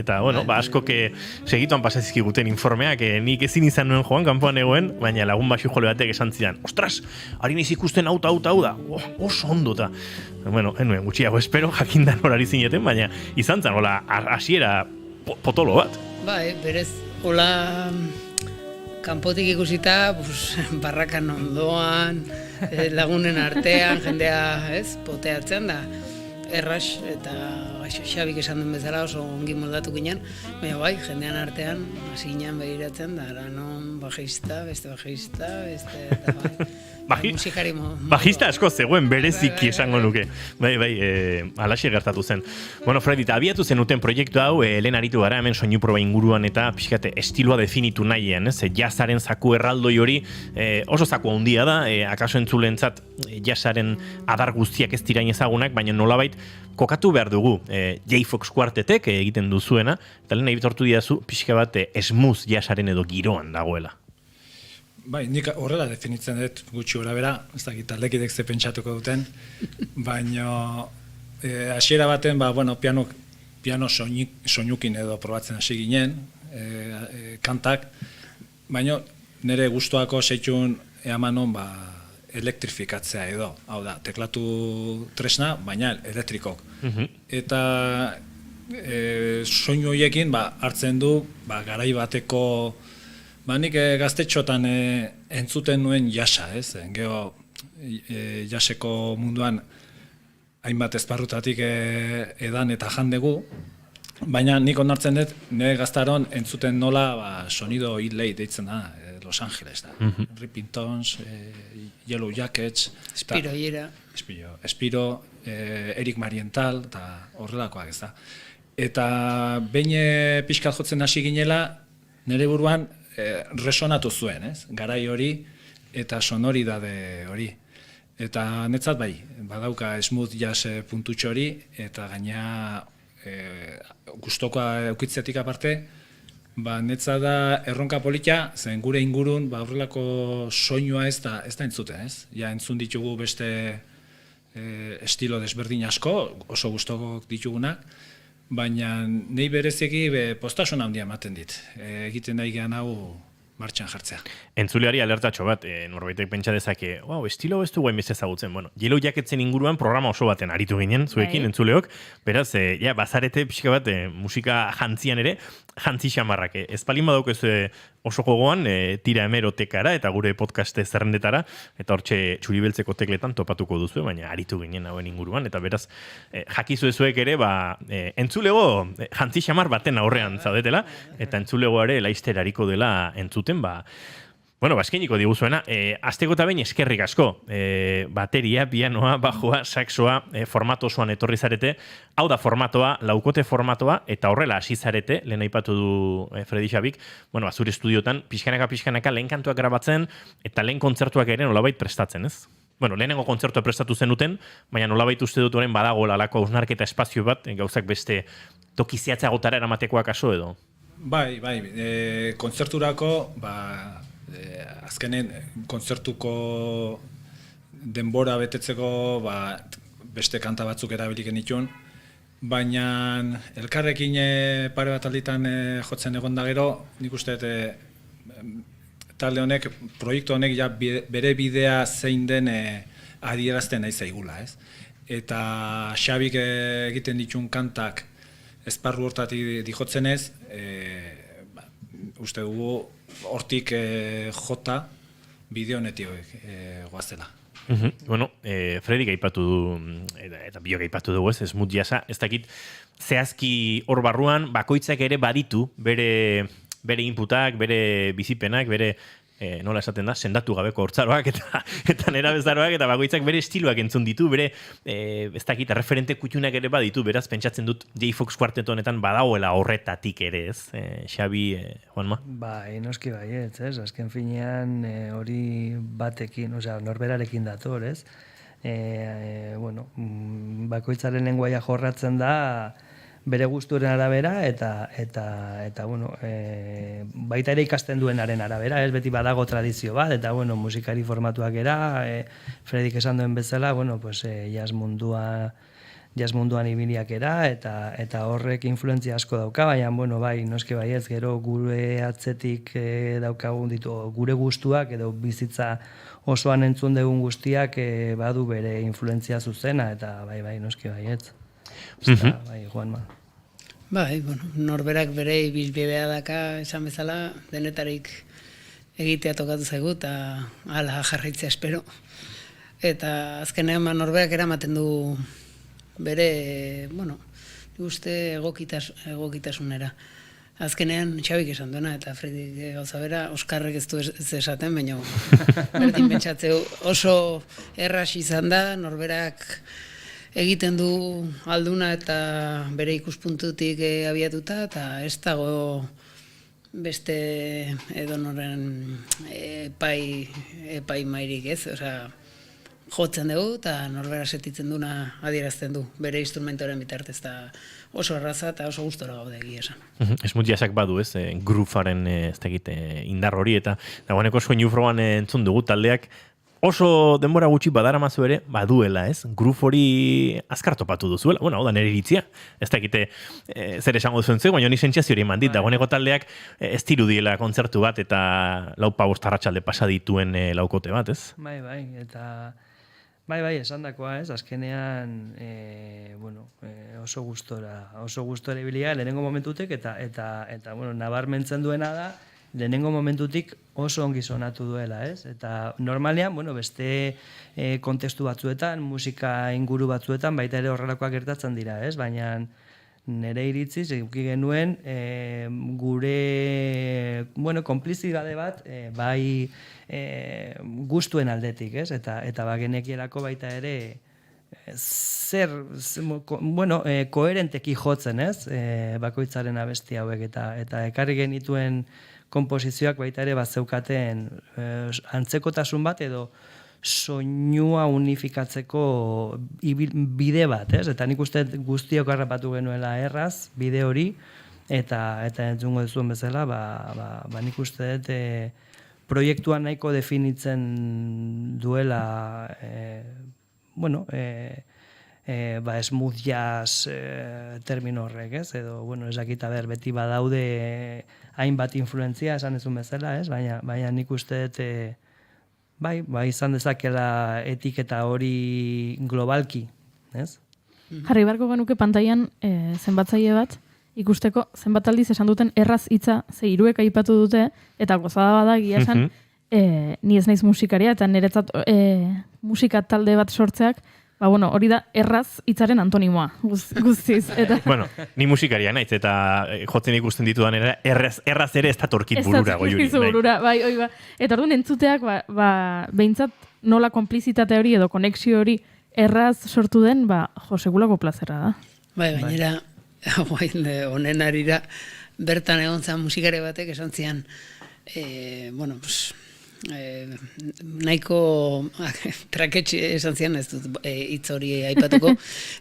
askok segituan pasazizkiguten informeak, nik ezin izan nuen joan, kanpoan egoen, baina lagun basu jole batek esan zidan, ostras, hari niz ikusten hau da, oso ondo, eta, enuen gutxiago espero, jakindan horari zineten, baina izan zen, hola, hasiera potolo bat. Bai, berez, hola... Kanpotik ikusita, barrakan ondoan, lagunen artean, jendea, poteatzen da, erras eta Xabik esan den bezala oso ongi moldatu ginen, baina jendean artean, hasi ginen behiratzen da, non bajista, beste musikari bajista asko zegoen bereziki esango nuke. Alaxe gertatu zen. Freddy, eta abiatu zenuten proiektu hau, lehen aritu gara, hemen soinu proba inguruan eta pixkate estiloa definitu nahien, jazzaren zaku erraldoi hori oso zaku handia da, akaso entzulentzat jazzaren adar guztiak ez dirain ezagunak, baina nolabait kokatu behar dugu J-Fox kuartetek egiten duzuena, eta lehen aitortu didazu pixka bat smooth jazzaren edo giroan dagoela. Bai, nik horrela definitzen dut gutxi gora bera, ez dakit taldekidek ze pentsatuko duten, baina hasiera baten, piano soinukin edo probatzen hasi ginen, kantak, baina nire gustuako seitxun eamanon elektrifikatzea edo, hau da, teklatu tresna, baina elektrikok. Eta soinu horiekin hartzen du garai bateko nik gaztetxotan entzuten nuen jasa, ez? Gero jaseko munduan hainbat esparrutatik edan eta jandegu, baina nik onartzen dut, nire gaztaron entzuten nola sonido hitlei deitzen da, Los Angeles da. Ripping Tones, Yellow Jackets, Spiro, Eric Marienthal, eta horrelakoak ez da. Eta behin pixkat jotzen hasi ginela, nire buruan resonatu zuen, garai hori eta sonoridade hori. Eta netzat badauka smooth jazz puntutxo hori, eta gaina gustokoa eukitzetik aparte, netzat da erronka polita, zen gure ingurun horrelako soinua ez da entzuten, Ja entzun ditugu beste estilo desberdin asko, oso gustokok ditugunak, baina nahi bereziki postasun handia ematen dit. Egiten nahi gehan hau martxan jartzea. Entzuleari alertatxo bat, norbaitek pentsa dezake, estilo ez du guain beste ezagutzen. Yellow Jacketzen inguruan programa oso baten aritu ginen, zuekin, entzuleok. Beraz, bazarete pixka bat musika jantzian ere, jantzi xamarrak. Ez palin badauk ez oso gogoan, tira hemerotekara eta gure podcaste zerrendetara, eta hortxe txuribeltzeko tekletan topatuko duzu, baina aritu ginen hauen inguruan, eta beraz, jakizu ezuek ere, entzulego jantzi xamar baten aurrean zaudetela, eta entzulegoare laizterariko dela entzuten, eskeniko diguzuena, azteko eta behin eskerrik asko, bateria, pianoa, bajoa, saxoa, formato osoan etorri zarete, hau da formatoa, laukote formatoa, eta horrela hasi zarete, lehen aipatu du Freddy Xabik, zure estudiotan, pixkanaka lehen kantuak grabatzen, eta lehen kontzertuak ere nolabait prestatzen, ez? Lehenengo kontzertua prestatu zenuten, baina nolabait uste dut orain badago lalako hausnarketa espazio bat, gauzak beste toki zehatzeagotara eramatekoak aso edo? Bai, kontzerturako, azkenen kontzertuko denbora betetzeko beste kanta batzuk erabilik genituen, baina elkarrekin pare bat alditan jotzen egon da gero, nik uste talde honek, proiektu honek bere bidea zein den adierazten nahi zaigula, ez? Eta Xabik egiten ditun kantak esparru hortatik dijotzenez, uste dugu hortik jota bideo honetioek goazela. Bueno, Fredik aipatu du, eta biok aipatu dugu ez, smooth jazza, ez dakit zehazki hor barruan, bakoitzak ere baditu, bere inputak, bere bizipenak, bere nola esaten da, sendatu gabeko hortzaroak eta nera bezaroak, eta bakoitzak bere estiloak entzun ditu, bere, ez dakit, referente kutxunak ere baditu, beraz, pentsatzen dut J-Fox kuarteto honetan badagoela horretatik ere, ez? Xabi, Juanma? Bai, noski baietz, ez? Azken finean hori batekin, osea, norberarekin dator, ez? Bueno, bakoitzaren lenguaia jorratzen da, bere gusturen arabera eta bueno, baita ere ikasten duenaren arabera, ez beti badago tradizio bat, eta bueno, musikari formatuak era, Fredik esan duen bezala, bueno, pues jazz munduan ibiliak era, eta horrek influentzia asko dauka, baina, bueno, bai, noski baietz, gero gure atzetik daukagun ditu, gure gustuak edo bizitza osoan entzun dugun guztiak badu bere influentzia zuzena, eta bai, noski baietz. Bai, Juanma. Bai, bueno, norberak bere ibilbidea daka esan bezala, denetarik egitea tokatu zaigu, eta hala jarraitzea espero. Eta azkenean norberak eramaten du bere, bueno, uste egokitasunera. Azkenean Xabik esan duena, eta Fredik gauza bera, Oskarrek ez du ez esaten, baina berdin pentsatzeu oso erras izan da, norberak egiten du alduna eta bere ikuspuntutik abiatuta, eta ez dago beste edonoren epai mairik, ez? Osea, jotzen dugu eta norbera setitzen duna adierazten du, bere instrumentoren bitartez, eta oso erraza eta oso gustora gaude egia esan. Smooth jazzak badu, ez? Groovaren ez dakit indar hori, eta dagoeneko soinu frogan entzun dugu taldeak, oso denbora gutxi badaramazu ere, baduela, ez? Groove hori azkar topatu duzuela. Bueno, hau da nire iritzia. Ez dakite zer esango duzuen zeu, baina ni sentsazio hori eman dit. Dagoeneko taldeak ez diela kontzertu bat eta lau pabost arratsalde pasa dituen laukote bat, ez? Bai, eta bai, esandakoa, ez? Azkenean, bueno, oso gustora ibilia lehenengo momentutek eta bueno, nabarmentzen duena da, lehenengo momentutik oso ongi sonatu duela, ez? Eta normalean, bueno, beste kontestu batzuetan, musika inguru batzuetan, baita ere horrelakoak gertatzen dira, ez? Baina nire iritziz, eduki genuen gure, bueno, konplizidade bat, bai gustuen aldetik, ez? Eta bagenekielako baita ere bueno, koherenteki jotzen, ez? Bakoitzaren abesti hauek eta ekarri genituen konposizioak baita ere bat zeukaten antzekotasun bat edo soinua unifikatzeko bide bat, ez? Eta nik uste guztiok harrapatu genuela erraz, bide hori, eta entzungo duzuen bezala, nik uste dut proiektuan nahiko definitzen duela, bueno, smooth jazz termino horrek, ez? Edo, bueno, ezakita beti badaude hainbat influentzia, esan ezun bezala, ez? Baina nik uste dut, bai, izan dezakela etiketa hori globalki, ez? Jarri barko genuke pantailan zenbatzaile bat, ikusteko zenbat aldiz esan duten erraz hitza, ze hiruek aipatu dute, eta gozada bada egia esan, ni ez naiz musikaria, eta niretzat musika talde bat sortzeak, bueno, hori da erraz hitzaren antonimoa, guztiz. Bueno, ni musikaria naiz, eta jotzen ikusten ditudan erraz ere ez da torkit burura, goiuri. Bai, oi ba. Eta orduan entzuteak, behintzat nola konplizitate hori edo konexio hori erraz sortu den, sekulako plazera da. Bai, bainera, honen arira, bertan egon zen musikari batek esan zian, bueno, pues, nahiko traketxe esan zian, ez dut hitz hori aipatuko,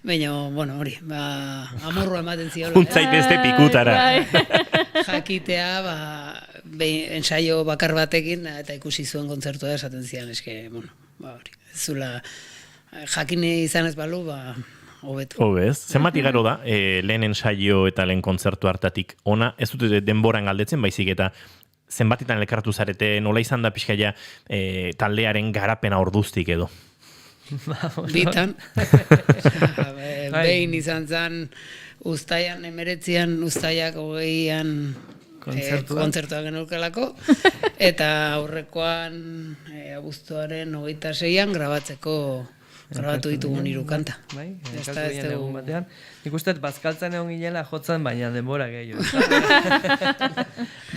baina, bueno, hori, amorroa ematen ziola. Untzaitezte pikutara. Jakitea, ensaio bakar batekin, eta ikusi zuen kontzertua esaten zian, eske, bueno, hori, ez zula, jakine izan ez balu, hobetu. Hobez, zenbat igaro da, lehen ensaio eta lehen kontzertu hartatik ona, ez dute denboran galdetzen, baizik eta zenbatitan elkartu zarete, nola izan da pixkaia taldearen garapena orduztik edo? Bitan. Behin izan zen uztaian, 19 uztaiak 20an kontzertua genurkelako, eta aurrekoan abuztuaren 26an grabatu ditugun 3 kanta. Bai, egun batean. Nik uste bazkaltzen egon ginela jotzen, baina denbora gehiago.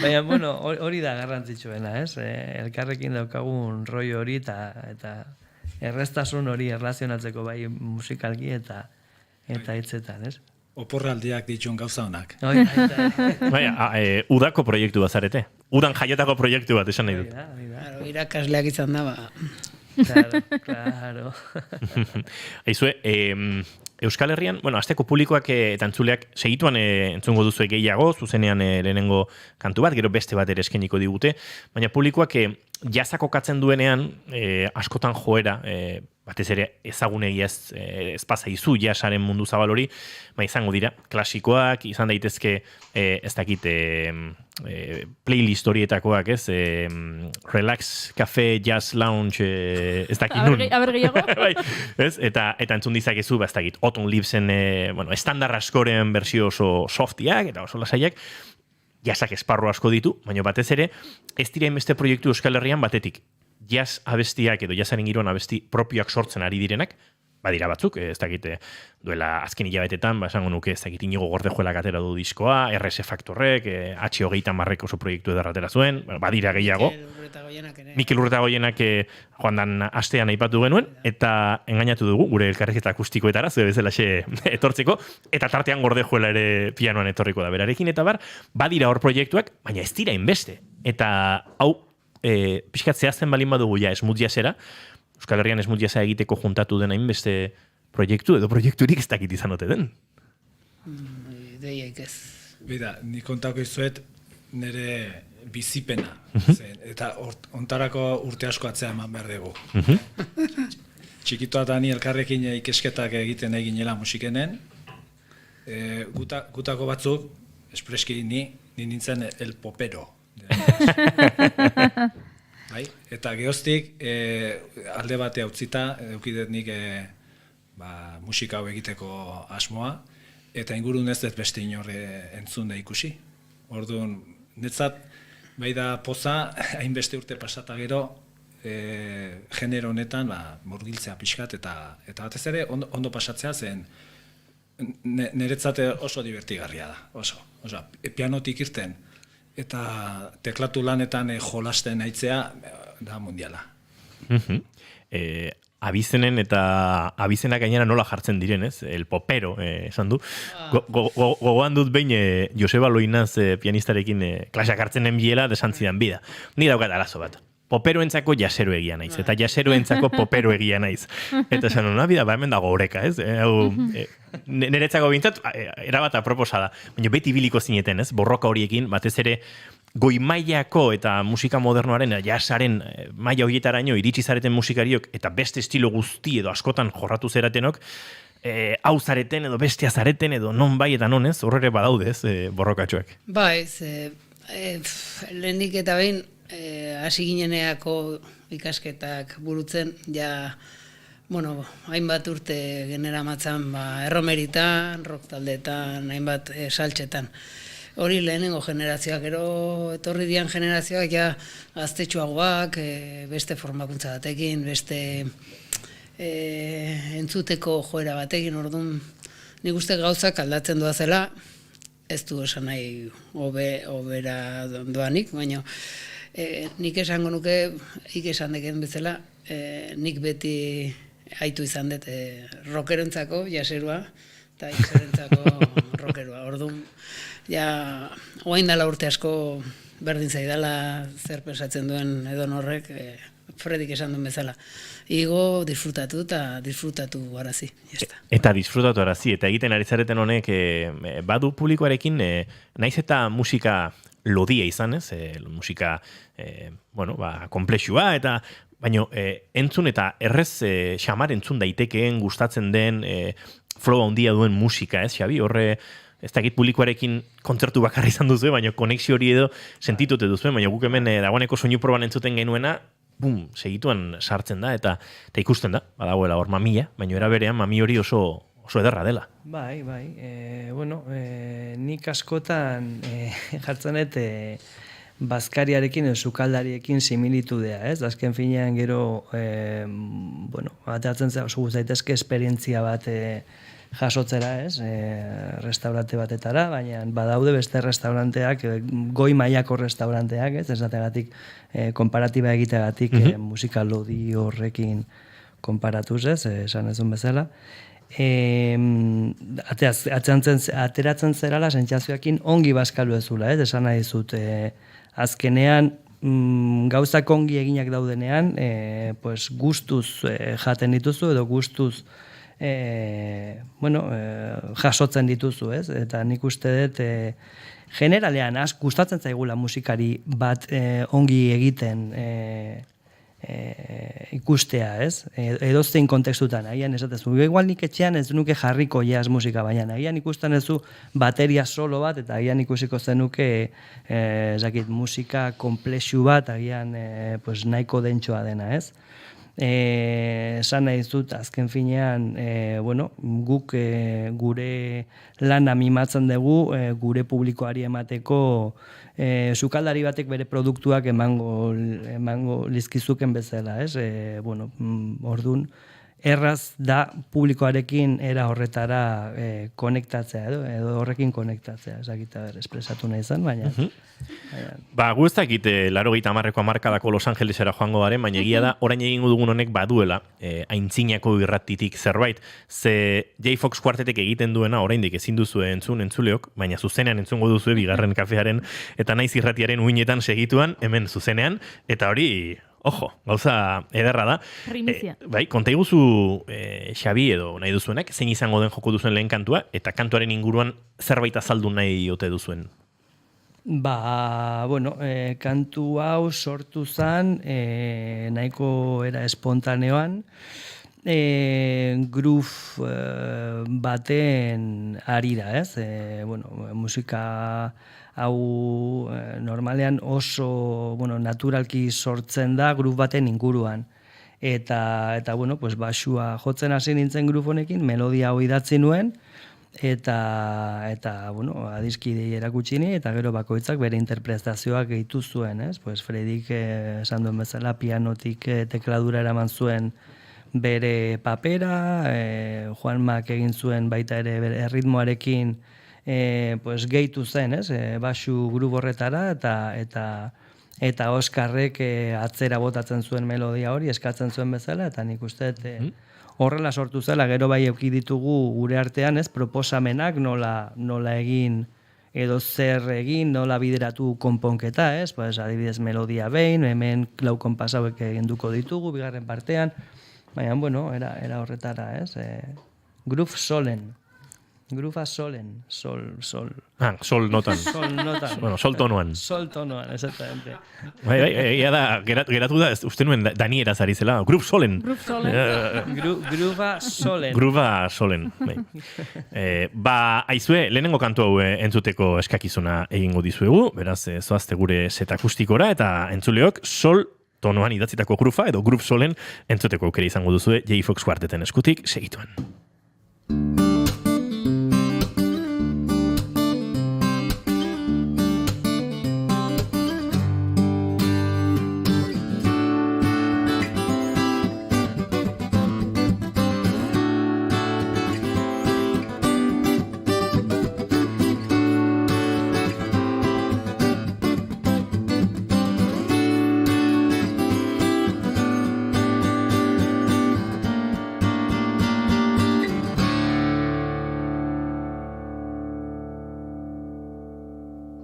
Baina, bueno, hori da garrantzitsuena, ez? Elkarrekin daukagun roi hori eta erreztasun hori erlazionatzeko bai musikalki eta hitzetan, ez? Oporraldiak ditun gauza honak. Udako proiektu bat zarete. Udan jaiotako proiektu bat esan nahi dut. Irakasleak izan da, Claro. Aizue, Euskal Herrian, azteko publikoak eta entzuleak segituan entzungo duzu gehiago, zuzenean lehenengo kantu bat, gero beste bat ere eskeniko digute, baina publikoak jazako katzen duenean askotan joera, batez ere ezagunegi ez pasaizu jasaren mundu zabal hori, izango dira, klasikoak, izan daitezke ez dakit playlist horietakoak, ez? Relax, Cafe, Jazz, Lounge, ez dakit nun. Aber gehiago? Eta entzun dizakezu, ez dakit, Autumn Leavesen, estandar askoren bersio oso softiak eta oso lasaiak, jazzak esparro asko ditu, baina batez ere, ez dira beste proiektu Euskal Herrian batetik, jazz abestiak edo jazzaren giroan abesti propioak sortzen ari direnak, badira batzuk, ez dakit duela azken hilabetetan, esango nuke ez dakit Inigo Gordejuelak atera du diskoa, RS Faktorrek, H30 oso proiektu edarratera zuen, badira gehiago. Mikel Urretagoienak joan dan astean aipatu genuen, eta engainatu dugu, gure elkarrizketa akustikoetara, zure bezalaxe etortzeko, eta tartean Gordejuela ere pianoan etorriko da berarekin, eta badira hor proiektuak, baina ez dira inbeste. Eta hau, pixkat zehazten balin badugu ja smooth jazzera, Euskal Herrian smooth jazza egiteko juntatu dena inbeste proiektu edo proiekturik ez dakit izan ote den. Ideiak ez. Bida, nik kontako izuet nire bizipena. Eta ontarako urte asko atzea eman behar dugu. Txikitoa da ni elkarrekin ikesketak egiten eginela musikenen. Gutako batzuk, espreski ni nintzen el popero. Bai? Eta gehoztik alde batea utzita, eukidet nik musika hau egiteko asmoa, eta ingurun ez dut beste inorre entzun da ikusi. Orduan, netzat, bai da poza, hainbeste urte pasata gero, genero honetan murgiltzea pixkat, eta batez ere ondo pasatzea zen, niretzat oso divertigarria da, oso. Pianotik irten, eta teklatu lanetan jolasten aitzea da mundiala. Abizenen eta abizenak gainera nola jartzen diren, ez? El popero, esan du. Gogoan dut behin Joseba Loinaz pianistarekin klaseak hartzenen biela desan zidan bida. Ni daukat arazo bat. Poperoentzako jasero egia naiz, eta jaseroentzako popero egia naiz. Eta esan hona, bida, hemen dago oreka, ez? Niretzako bintzat, erabat aproposa da. Baina beti biliko zineten, ez? Borroka horiekin, batez ere, goi mailako eta musika modernoaren, jasaren maila horietaraino iritsi zareten musikariok, eta beste estilo guzti edo askotan jorratu zeratenok, hau zareten edo bestia zareten edo non bai eta non, ez? Horrere badaudez, borrokatxoak. Ba, ez, lehenik eta behin, hasi gineneako ikasketak burutzen, hainbat urte genera matzan, erromeritan, rock taldetan, hainbat saltxetan. Hori lehenengo generazioak, gero etorri dian generazioak gaztetxoagoak, beste formakuntza batekin, beste entzuteko joera batekin, orduan nik uste gauzak aldatzen doazela, ez du esan nahi obera doanik, baina nik esango nuke, esan deken bezala, nik beti haitu izan dut rockerentzako jaserua, eta jaserentzako rockerua. Orduan, oain dala urte asko berdin zaidala zer pensatzen duen edon horrek, Fredik esan duen bezala. Igo, disfrutatu eta disfrutatu arazi. Eta disfrutatu arazi, eta egiten ari zareten honek badu publikoarekin, naiz eta musika lodia izan, ez? Musika, komplexua, eta baina entzun eta errez xamar entzun daitekeen gustatzen den flow handia duen musika, ez, Xabi? Horre, ez dakit publikoarekin kontzertu bakarri izan duzu, baina konexio hori edo sentitute duzu, baina guk hemen dagoeneko soinu proban entzuten genuena, segituan sartzen da, eta ikusten da, badagoela hor mamia, baina era berean mami hori oso ederra dela. Bai, nik askotan jartzen dut bazkariarekin edo sukaldariekin similitudea, ez? Azken finean gero, ateratzen zaitezke esperientzia bat jasotzera, ez? Restaurante batetara, baina badaude beste restauranteak, goi mailako restauranteak, ez? Esategatik, konparatiba egiteagatik musika lodi horrekin konparatuz, ez? Esan ezun bezala. Ateratzen zerala sentsazioekin ongi bazkalu ezula, ez? Esan nahi dizut, azkenean gauzak ongi eginak daudenean, gustuz jaten dituzu edo gustuz jasotzen dituzu, ez? Eta nik uste dut generalean gustatzen zaigula musikari bat ongi egiten ikustea, ez? Edozein kontekstutan, agian esatezu. Igual nik etxean ez nuke jarriko jazz musika, baina agian ikusten ezu bateria solo bat, eta agian ikusiko zenuke musika komplexu bat, agian nahiko dentsoa dena, ez? Esan nahi dut, azken finean, guk gure lana mimatzen dugu, gure publikoari emateko sukaldari batek bere produktuak emango lizkizuken bezala, ez? Orduan, erraz da publikoarekin era horretara konektatzea, edo horrekin konektatzea, ezagita espresatu nahi zen, baina... Gu ez dakit 80ko hamarkadako Los Angelesera joango garen, baina egia da, orain egingo dugun honek baduela, aintzinako irratitik zerbait, ze J. Fox Quartetek egiten duena, oraindik ezin duzue entzuleok, baina zuzenean entzungo duzue bigarren kafearen, eta naiz irratiaren uinetan segituan, hemen zuzenean, eta hori... Ojo, gauza ederra da. Primizia. Konta iguzu Xabi edo nahi duzuenak, zein izango den joko duzuen lehen kantua, eta kantuaren inguruan zerbait azaldu nahi ote duzuen? Kantu hau sortu zen, nahiko era espontaneoan, groove baten arira, ez? Musika... hau normalean oso naturalki sortzen da groove baten inguruan. Eta basua jotzen hasi nintzen groove honekin, melodia hau idatzi nuen, eta adiskidei erakutsi ni, eta gero bakoitzak bere interpretazioak gehitu zuen, ez? Fredik esan duen bezala pianotik tekladura eraman zuen bere papera, Juanmak egin zuen baita ere bere erritmoarekin gehitu zen, ez? Basu groove horretara, eta Oskarrek atzera botatzen zuen melodia hori, eskatzen zuen bezala, eta nik uste horrela sortu zela, gero bai eduki ditugu gure artean, ez? Proposamenak nola egin, edo zer egin, nola bideratu konponketa, ez? Adibidez melodia behin, hemen 4 konpas hauek eginduko ditugu, bigarren partean, baina, era horretara, ez? Groove solen. Grufa solen, sol. Sol notan. Sol notan. Sol tonuan. Sol tonuan, exactamente. Ia da, geratu da, uste nuen Daniera zari zela, Groove solen. Groove solen. Grufa solen. Grufa solen. Aizue, lehenengo kantu hau entzuteko eskakizuna egingo dizuegu, beraz, zoazte gure set akustikora, eta entzuleok sol tonuan idatzitako grufa, edo Groove solen entzuteko aukera izango duzue J. Fox Quarteten eskutik segituan.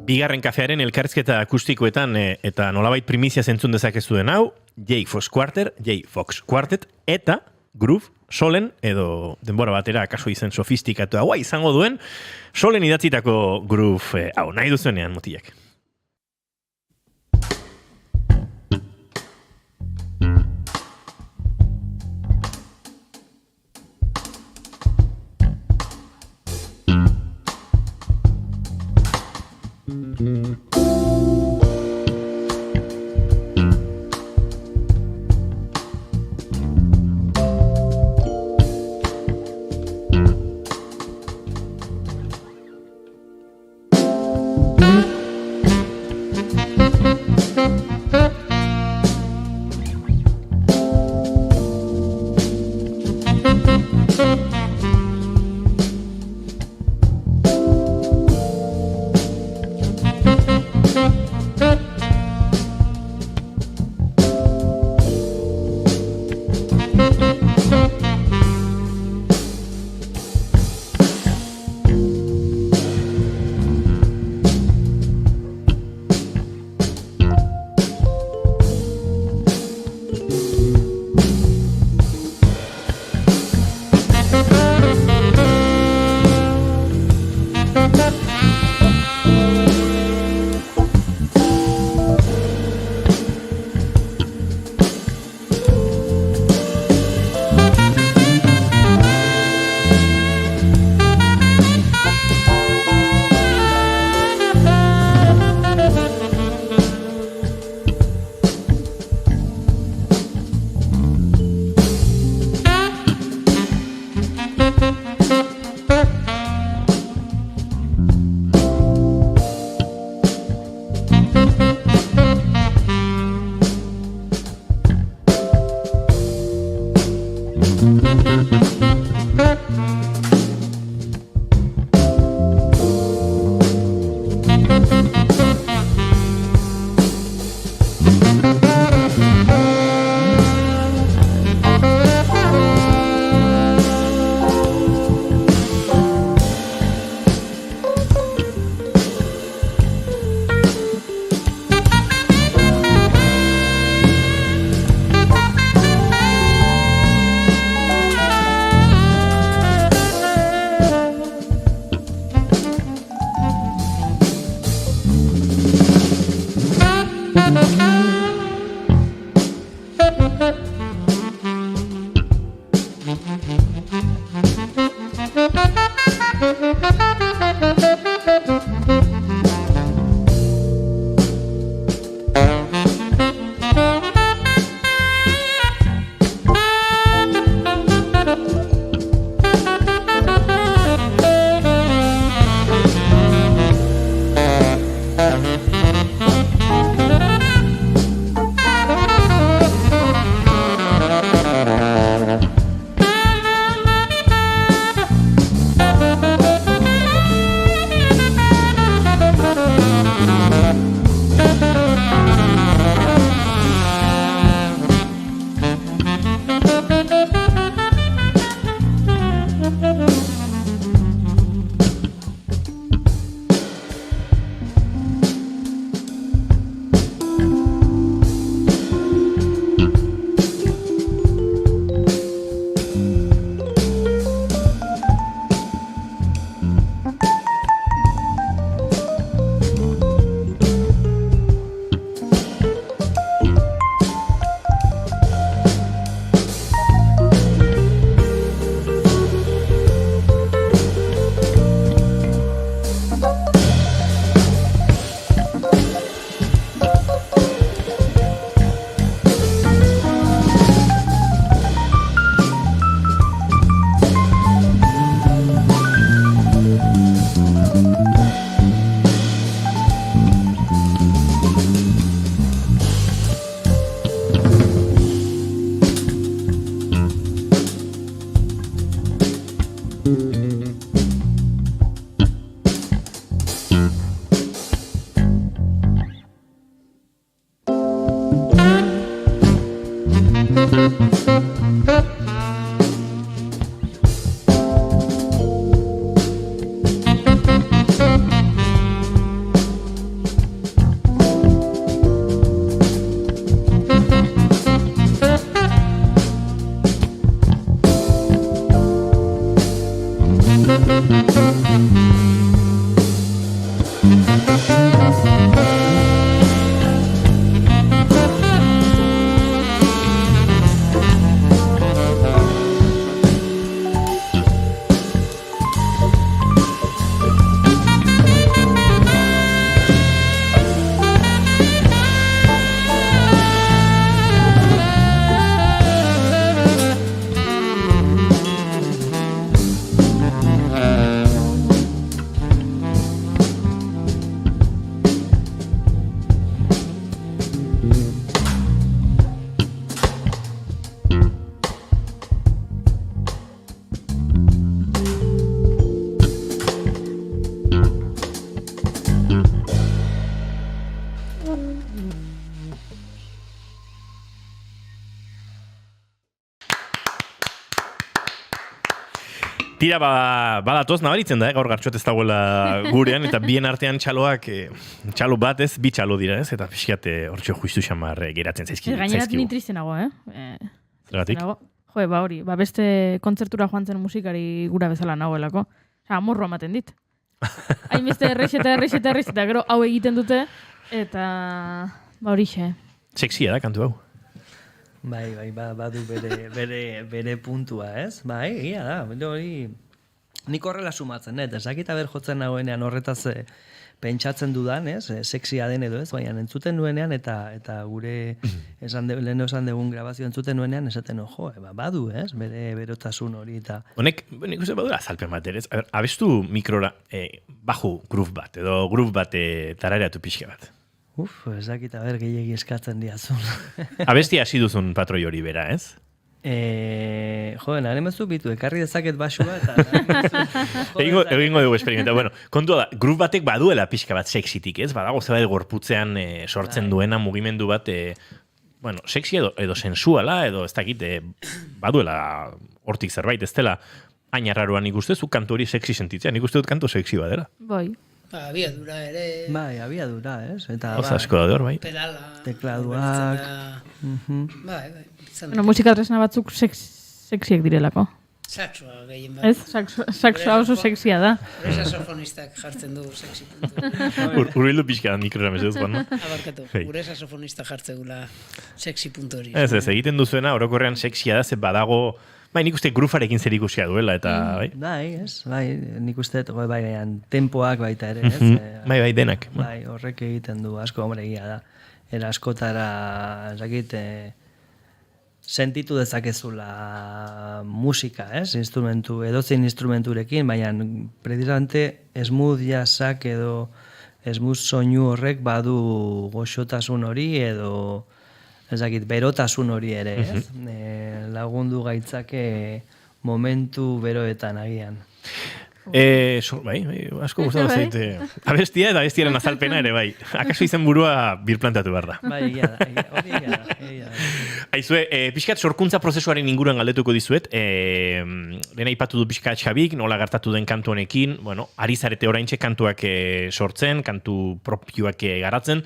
Bigarren kafearen elkarrizketa akustikoetan eta nolabait primizia zentzun dezakezu den hau, J. Fox Quartet, eta Groove solen, edo denbora batera kaso izen sofistikatu haua izango duen, solen idatzitako groove hau, nahi duzuenean mutilak. Tira, badatoz, nabaritzen da, gaur Gartxot ez dagoela gurean, eta bien artean txaloak, txalo bat ez, bi txalo dira ez, eta pixkiat hortxo juistu xamar geratzen zaizkigu. Gainerat ni tristenago, Zergatik? Jo, hori, beste kontzertura joan zen musikari gura bezala nagoelako. Amorro ematen dit. Hainbeste errexeta, gero hau egiten dute, eta horixe. Sexia da, kantu hau. Bai, badu bere puntua, ez? Bai, egia da, hori nik horrela sumatzen, ezakita ber jotzen nagoenean horretaz pentsatzen dudan, ez? Sexia den edo ez, baina entzuten nuenean eta gure lehen esan dugun grabazio entzuten nuenean esaten badu, ez? Bere berotasun hori eta... Honek, nik uste badura azalpen bat, ez? Abestu mikrora baju groove bat, edo groove bat tarareatu pixka bat. Ezakita ber gehiagi eskatzen diazun. Abesti hasi duzun patroi hori bera, ez? Naren bezu bitu, ekarri dezaket basua eta... Egingo dugu experimenta. Bueno, kontua da, groove batek baduela pixka bat sexitik, ez? Badago zebait gorputzean sortzen duena mugimendu bat, sexi edo sensuala, edo ez dakit, baduela hortik zerbait, ez dela hain arraroan nik uste, zu kantu hori sexi sentitzea, nik uste dut kantu sexi badera. Bai. Abiadura ere... Bai, abiadura, ez? Oza asko da hor, bai. Pedala... Tekladuak... Bai. Musika tresna batzuk sexiek direlako. Saxoa gehien bat. Ez, saxoa oso sexia da. Hore saxofonistak jartzen du sexi puntu. Urbildu pixka da mikrora mesez, Juanma. Abarkatu, gure saxofonistak jartzegula sexi puntu hori. Ez, egiten duzuena, orokorrean sexia da, ze badago... Bai, nik uste grufarekin zer ikusia duela, eta... Bai, nik uste, tempoak baita ere, ez? Bai, denak. Bai, horrek egiten du, asko egia da. Era askotara, ezakit, sentitu dezakezula musika, ez? Edozein instrumenturekin, baina precisamente smooth jazzak edo smooth soinu horrek badu goxotasun hori edo... ezakit, berotasun hori ere, ez? Lagundu gaitzake momentu beroetan agian. Bai, asko gustatu zaite. Abestia eta abestiaren azalpena ere, bai. Akaso izen burua birplantatu behar da. Bai, hori egia da. Aizue, pixkat sorkuntza prozesuaren inguruan galdetuko dizuet. Lehen aipatu du pixkat Xabik, nola gertatu den kantu honekin. Bueno, ari zarete oraintxe kantuak sortzen, kantu propioak garatzen.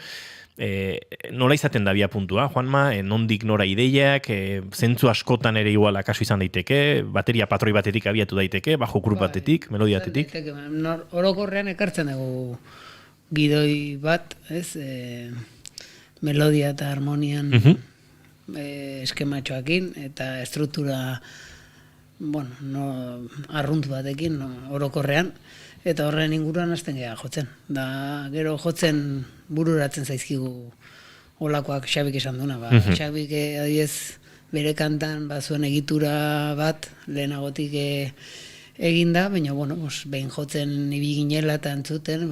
Nola izaten da bia puntua, Juanma, nondik nora ideiak, zentzu askotan ere igual akaso izan daiteke, bateria patroi batetik abiatu daiteke, bajo grup batetik, melodiatetik. Orokorrean ekartzen dugu gidoi bat, ez? Melodia eta harmonian eskematxoakin eta estruktura arruntu batekin orokorrean. Eta horren inguruan hasten geha jotzen. Da, gero jotzen bururatzen zaizkigu olakoak Xabik esan duna. Xabik adiez bere kantan zuen egitura bat lehenagotik eginda, baina behin jotzen ibiginela eta entzuten,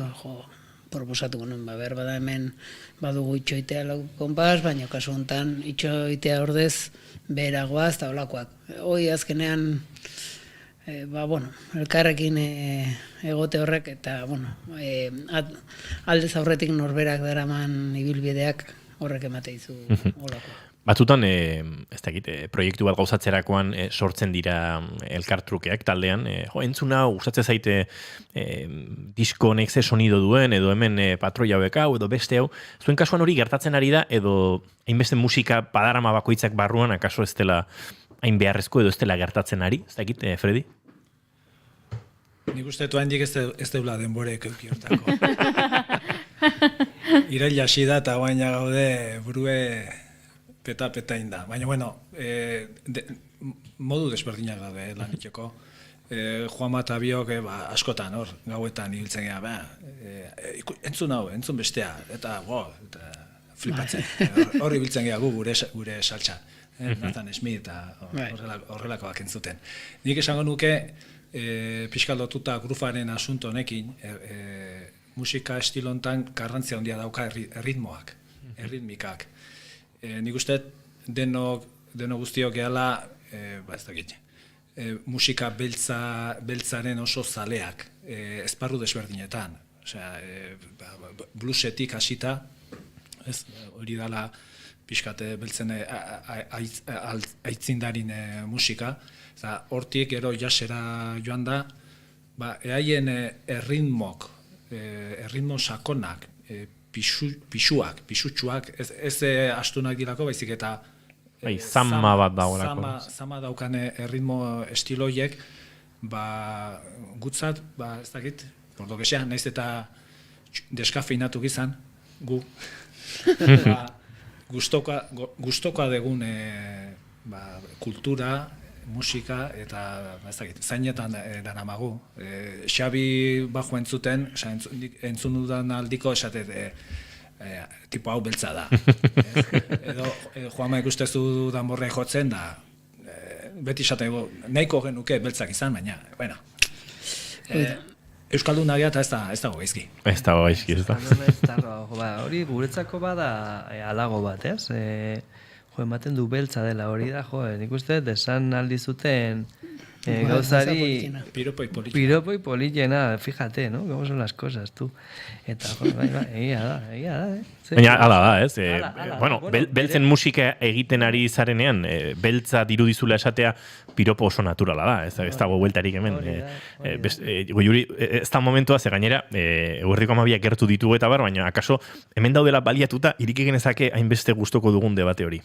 proposatu guen, behar bada hemen badugu itxoitea lau konpas, baina kasu honetan itxoitea ordez beheragoaz eta olakoak. Hoi azkenean elkarrekin egote horrek, eta, aldez aurretik norberak daraman ibilbideak horrek emate izu olako. Batzutan, ez dakit, proiektu bat gauzatzerakoan sortzen dira elkartrukeak taldean. Entzuna, gustatzen zaite disko honek ze sonido duen, edo hemen patroi hauek hau, edo beste hau. Zuen kasuan hori gertatzen ari da, edo hainbeste musika padarama bakoitzak barruan, akaso ez dela hain beharrezko, edo ez dela gertatzen ari, ez dakit, Freddy? Nik uste handik ez deula denborek euki hortako. Irail hasi da, eta baina gaude burue peta inda. Baina, modu desberdinak daude lan itxeko. Juanma eta biok askotan hor, gauetan ibiltzen gara, entzun bestea, eta flipatzen. Hor ibiltzen gara gure saltza. Nathan Smith eta horrelakoak entzuten. Nik esango nuke, pixkaldotuta grufaren asunto honekin, musika estilontan garrantzia handia dauka erritmoak, erritmikak. Nik uste deno guztiok gehala, ez dakit, musika beltzaren oso zaleak, esparru desberdinetan. Osea, bluesetik hasita, hori dala pixkate beltzen aitzindarin musika, eta hortik gero jasera joan da, eaien erritmo sakonak, pisutsuak, ez astunak dirako, baizik eta zama bat dagoelako. Zama daukan erritmo estiloiek, gutzat, ez dakit, pordo gesean, naiz eta deskafeinatu gizan, gu, gustokoa degun kultura, musika, eta zainetan daramagu. Xabi bajo entzuten, entzun dudan aldiko esatet, tipo hau beltza da. Edo Juanma ikustezu danborre jotzen da, beti esaten nahiko genuke beltzak izan, baina, bueno. Euskaldun nagia eta ez dago gaizki. Ez dago gaizki, ez da. Hori guretzako bada alago bat, ez? Ematen du beltza dela hori da, nik uste, desan aldizuten gauzari piropoi politena, fíjate, ¿no? Cómo son las cosas, tú. Eta, egia da, Baina, ala da, ez? Beltzen musika egiten ari zarenean, beltza dirudizula esatea piropo oso naturala da, ez dago bueltarik hemen. Ez da momentua, ze gainera, Eguerdiko Amabiak gertu ditugu eta baina, akaso, hemen daudela baliatuta, irik genezake hainbeste gustoko dugun debate hori.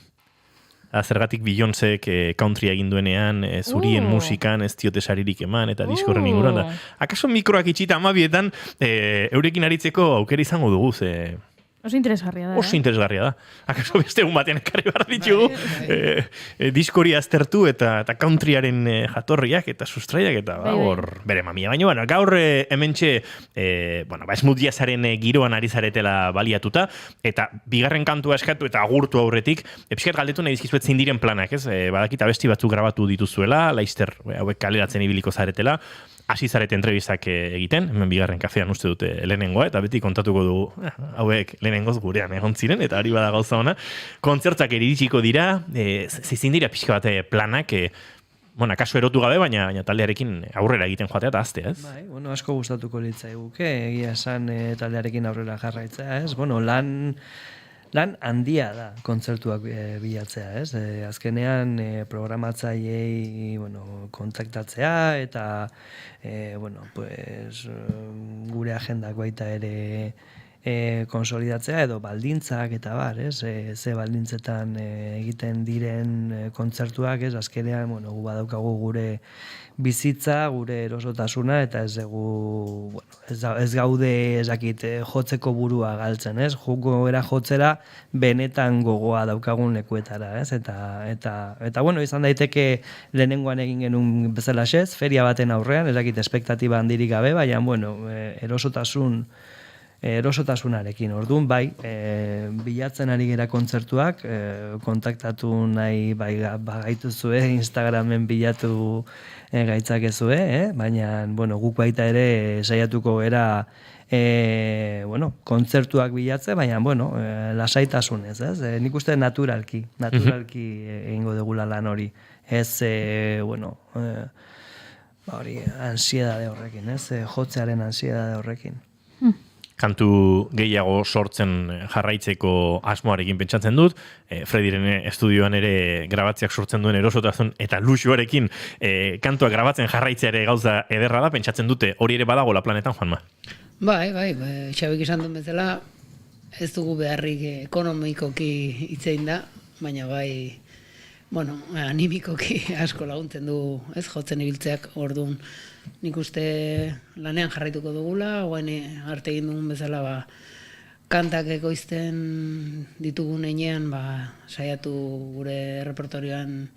Zergatik Beyoncék country egin duenean, zurien musikan ez diote saririk eman, eta diskorren inguruan. Akaso mikroak itxita Amabietan, eurekin aritzeko aukera izango dugu, ze... Oso interesgarria da. Oso interesgarria da. Akaso beste egun batean ekarri behar ditugu, diskori aztertu eta countryaren jatorriak eta sustraiak eta hor bere mamia. Baina, gaur hementxe, smooth jazzaren giroan ari zaretela baliatuta, eta bigarren kantua eskatu eta agurtu aurretik, pixkat galdetu nahi dizkizuet zein diren planak, ez? Badakit abesti batzuk grabatu dituzuela, Laister hauek kaleratzen ibiliko zaretela, hasi zarete entrevistak egiten, hemen bigarren kafean uste dute lehenengoa, eta beti kontatuko dugu hauek lehenengoz gurean egon ziren, eta hori bada gauza ona. Kontzertuak iritsiko dira, zizin dira pixka bat planak, kaso erotu gabe, baina taldearekin aurrera egiten joatea eta aztea, ez? Asko gustatuko litzaiguke, egia esan taldearekin aurrera jarraitzea, ez? Lan handia da kontzertuak bilatzea, ez? Azkenean programatzaileei kontaktatzea eta gure agendak baita ere konsolidatzea edo baldintzak eta bar, ez? Ze baldintzetan egiten diren kontzertuak, ez? Azkenean, gu badaukagu gure bizitza, gure erosotasuna eta ez dugu, ez gaude ezakit jotzeko burua galtzen, ez? Gogora jotzera benetan gogoa daukagun lekuetara, ez? Eta izan daiteke lehenengoan egin genuen bezalaxez, feria baten aurrean, ezakit espektatiba handirik gabe, baina, erosotasunarekin. Orduan, bilatzen ari gera kontzertuak, kontaktatu nahi bagaituzue, Instagramen bilatu gaitzakezue, baina, guk baita ere saiatuko gera kontzertuak bilatze, baina, lasaitasunez, ez? Nik uste naturalki egingo degula lan hori. Ez, hori ansiedade horrekin, ez? Jotzearen ansiedade horrekin. Kantu gehiago sortzen jarraitzeko asmoarekin pentsatzen dut, Frediren estudioan ere grabatziak sortzen duen erosotasun eta luxuarekin kantuak grabatzen jarraitzea ere gauza ederra da, pentsatzen dute hori ere badagola planetan, Juanma? Bai, Xabik esan duen bezala, ez dugu beharrik ekonomikoki hitzein da, baina bai, bueno, animikoki asko laguntzen du, ez, jotzen ibiltzeak, orduan, nik uste lanean jarraituko dugula, oain arte egin dugun bezala, kantak ekoizten ditugun einean, saiatu gure repertorioan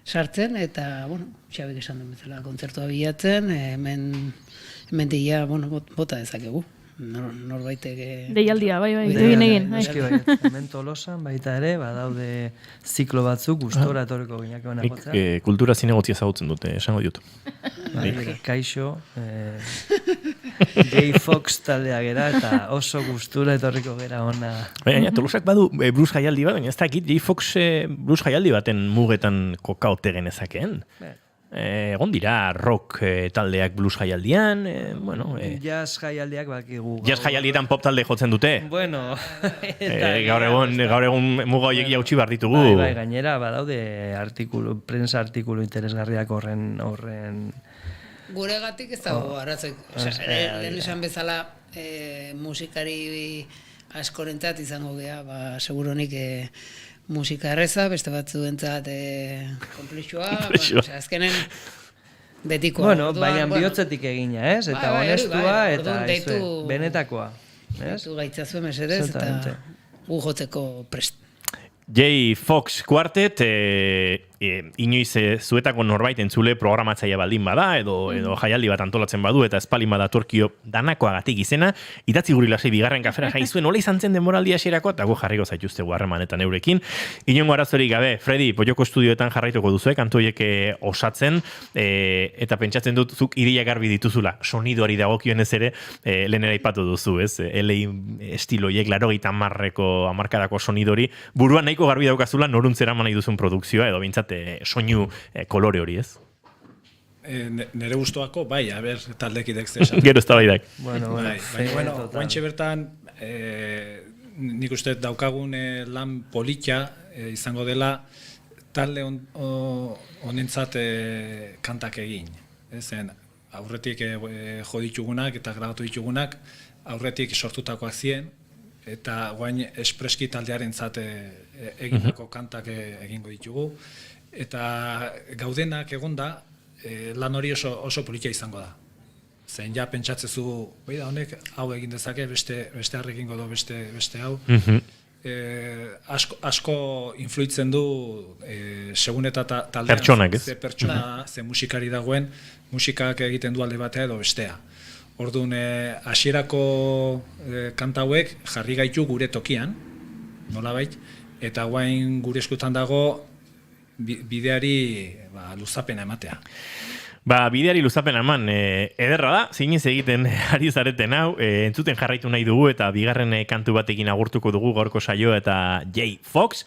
sartzen, eta, bueno, Xabik esan duen bezala, kontzertua bilatzen, hemen dira, bueno, bota dezakegu. Norbaitek... Deialdia, bai, egin. Hemen Tolosan baita ere, badaude ziklo batzuk gustora etorriko gineak hona jotzea. Kultura zinegotzia ezagutzen dute, esango dut. Kaixo, Jay Fox taldea gera, eta oso gustura etorriko gera hona. Baina, Tolosak badu blues jaialdi bat, baina ez dakit Jay Fox blues jaialdi baten mugetan kokaote genezakeen. Egon dira rock taldeak blues jaialdian, bueno... Jazz jaialdiak bakigu. Jazz jaialdietan pop talde jotzen dute. Bueno... Gaur egun muga horiek jautsi behar ditugu. Bai, gainera, badaude prensa artikulu interesgarriak horren... Guregatik ez dago arrazoik. Lehen esan bezala musikari askorentzat izango geha, seguronik... musika erreza, beste batzuentzat konplexua, azkenen betikoa. Bueno, baina bihotzetik egina, ez? Eta honestua, eta benetakoa. Deitu gaitzazue mesedez, eta gu jotzeko prest. Jay Fox Quartet, inoiz zuetako norbait entzule programatzaia baldin bada, edo jaialdi bat antolatzen badu, eta espalin bada Torkio danakoagatik izena, idatzi guri lasei bigarren kafera jaizuen, hola izan zen denboraldia xerako, eta gu jarriko zaituztegu harremanetan eurekin. Inongo arazorik gabe, Fredi, Polloko estudioetan jarraituko duzuek, kantoiek osatzen, eta pentsatzen dut zuk ideia garbi dituzula, sonidoari dagokionez ere, lehenera ipatu duzu, ez? LA estiloiek, 80-markadako sonidori, buruan nahiko garbi daukazula noruntzera nahi duzun produkzioa, edo bintzat soinu kolore hori, ez? Nere gustoako, bai, taldekidek zesan. Gero ez da baidak. Bueno, guantxe bertan, nik uste daukagun lan politia izango dela talde honentzat kantak egin. Ezen, aurretik jo ditugunak eta grabatu ditugunak, aurretik sortutakoak zien, eta guain espreski taldearentzat egindako kantak egingo ditugu. Eta gaudenak egonda, lan hori oso politia izango da. Zein ja pentsatzezu, honek hau egin dezake, beste harrekingo do beste hau. Asko influitzen du segun eta taldean ze pertsona, ze musikari dagoen, musikak egiten du alde batea edo bestea. Orduan, hasierako kanta hauek jarri gaitu gure tokian, nolabait, eta guain gure eskutan dago bideari luzapena ematea. Bideari luzapena eman, ederra da, zinez egiten ari zareten hau, entzuten jarraitu nahi dugu eta bigarren kantu batekin agurtuko dugu gaurko saio eta Jay Fox,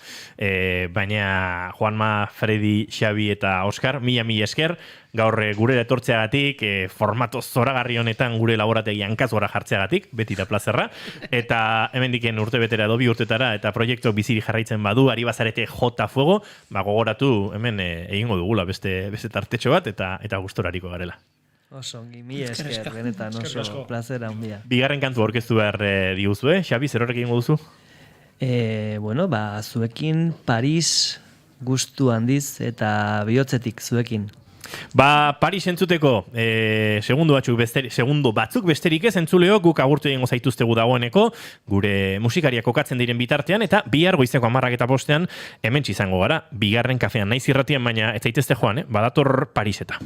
baina Juanma, Fredi, Xabi eta Oskar, mila esker, gaur gure etortzeagatik, formato zoragarri honetan gure laborategian hankaz gora jartzeagatik, beti da plazerra, eta hemendiken urte betera edo 2 urtetara eta proiektu biziri jarraitzen badu, ari bazarete jota fuego, gogoratu hemen egingo dugula beste tartetxo bat eta gustorariko garela. Oso, mila esker, benetan oso plazera handia. Bigarren kantu aurkeztu behar diguzue, Xabi, zer horrek egingo duzu? Bueno, zuekin Paris gustu handiz eta bihotzetik zuekin. Paris entzuteko segundo batzuk besterik ez entzuleo, guk agurtu egingo zaituztegu dagoeneko, gure musikariak kokatzen diren bitartean, eta bihar goizeko 10:05 hementsi izango gara, bigarren kafean naiz irratian, baina ez zaitezte joan, badator Pariseta.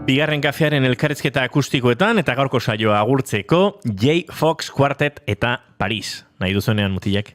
Bigarren kafearen elkarrizketa akustikoetan eta gaurko saioa agurtzeko J. Fox Quartet eta Paris. Nahi duzuenean mutilak?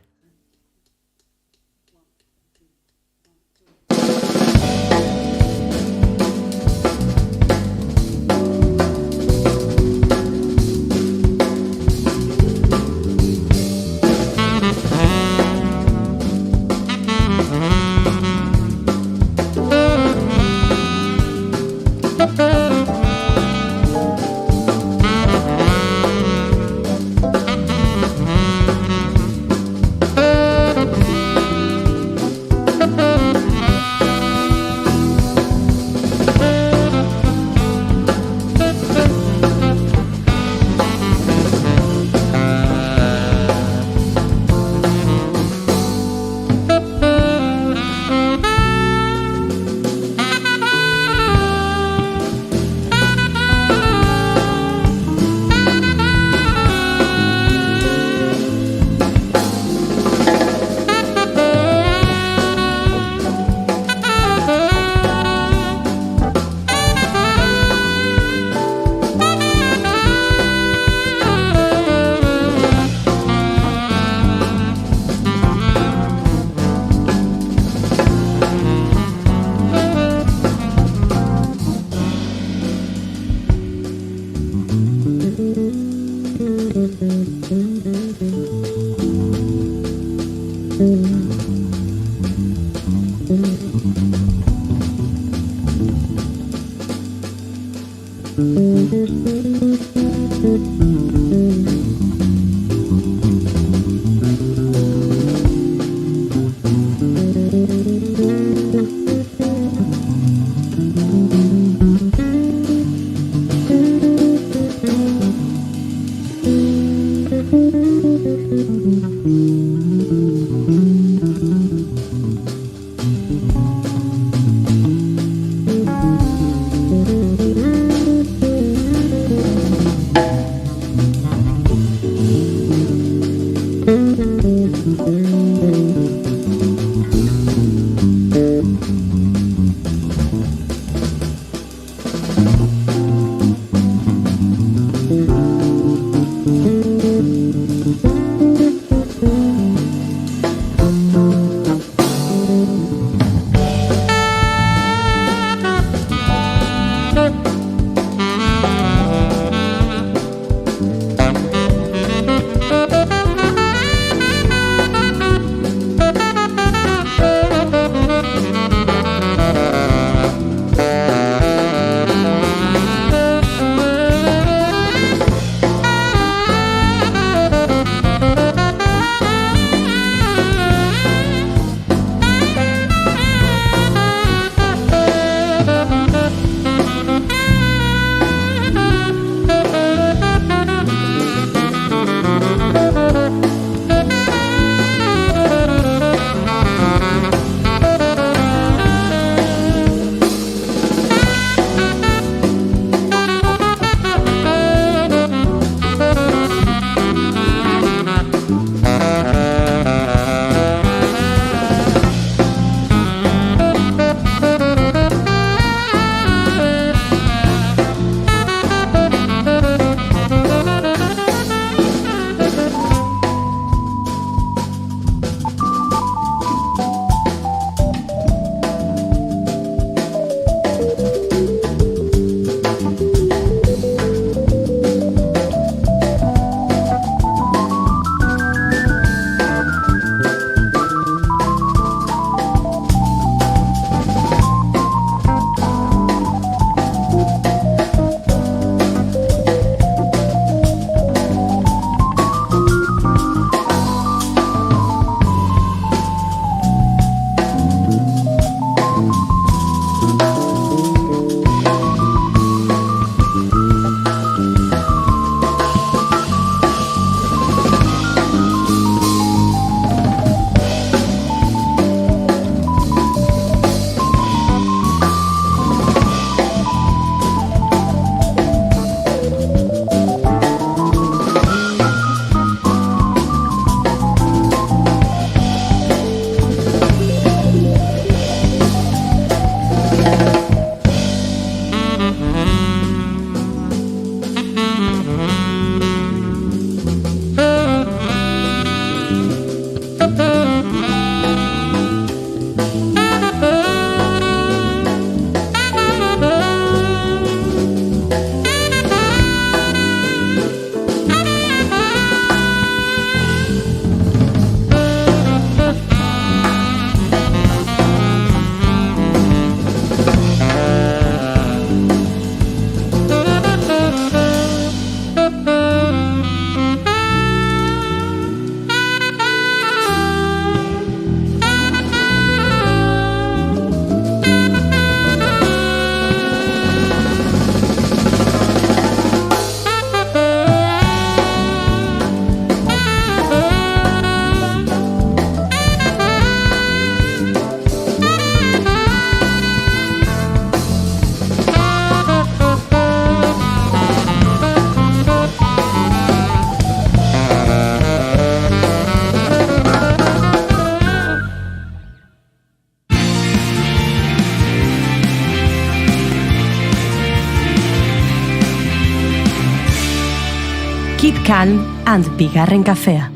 Keep calm and bigarren kafea.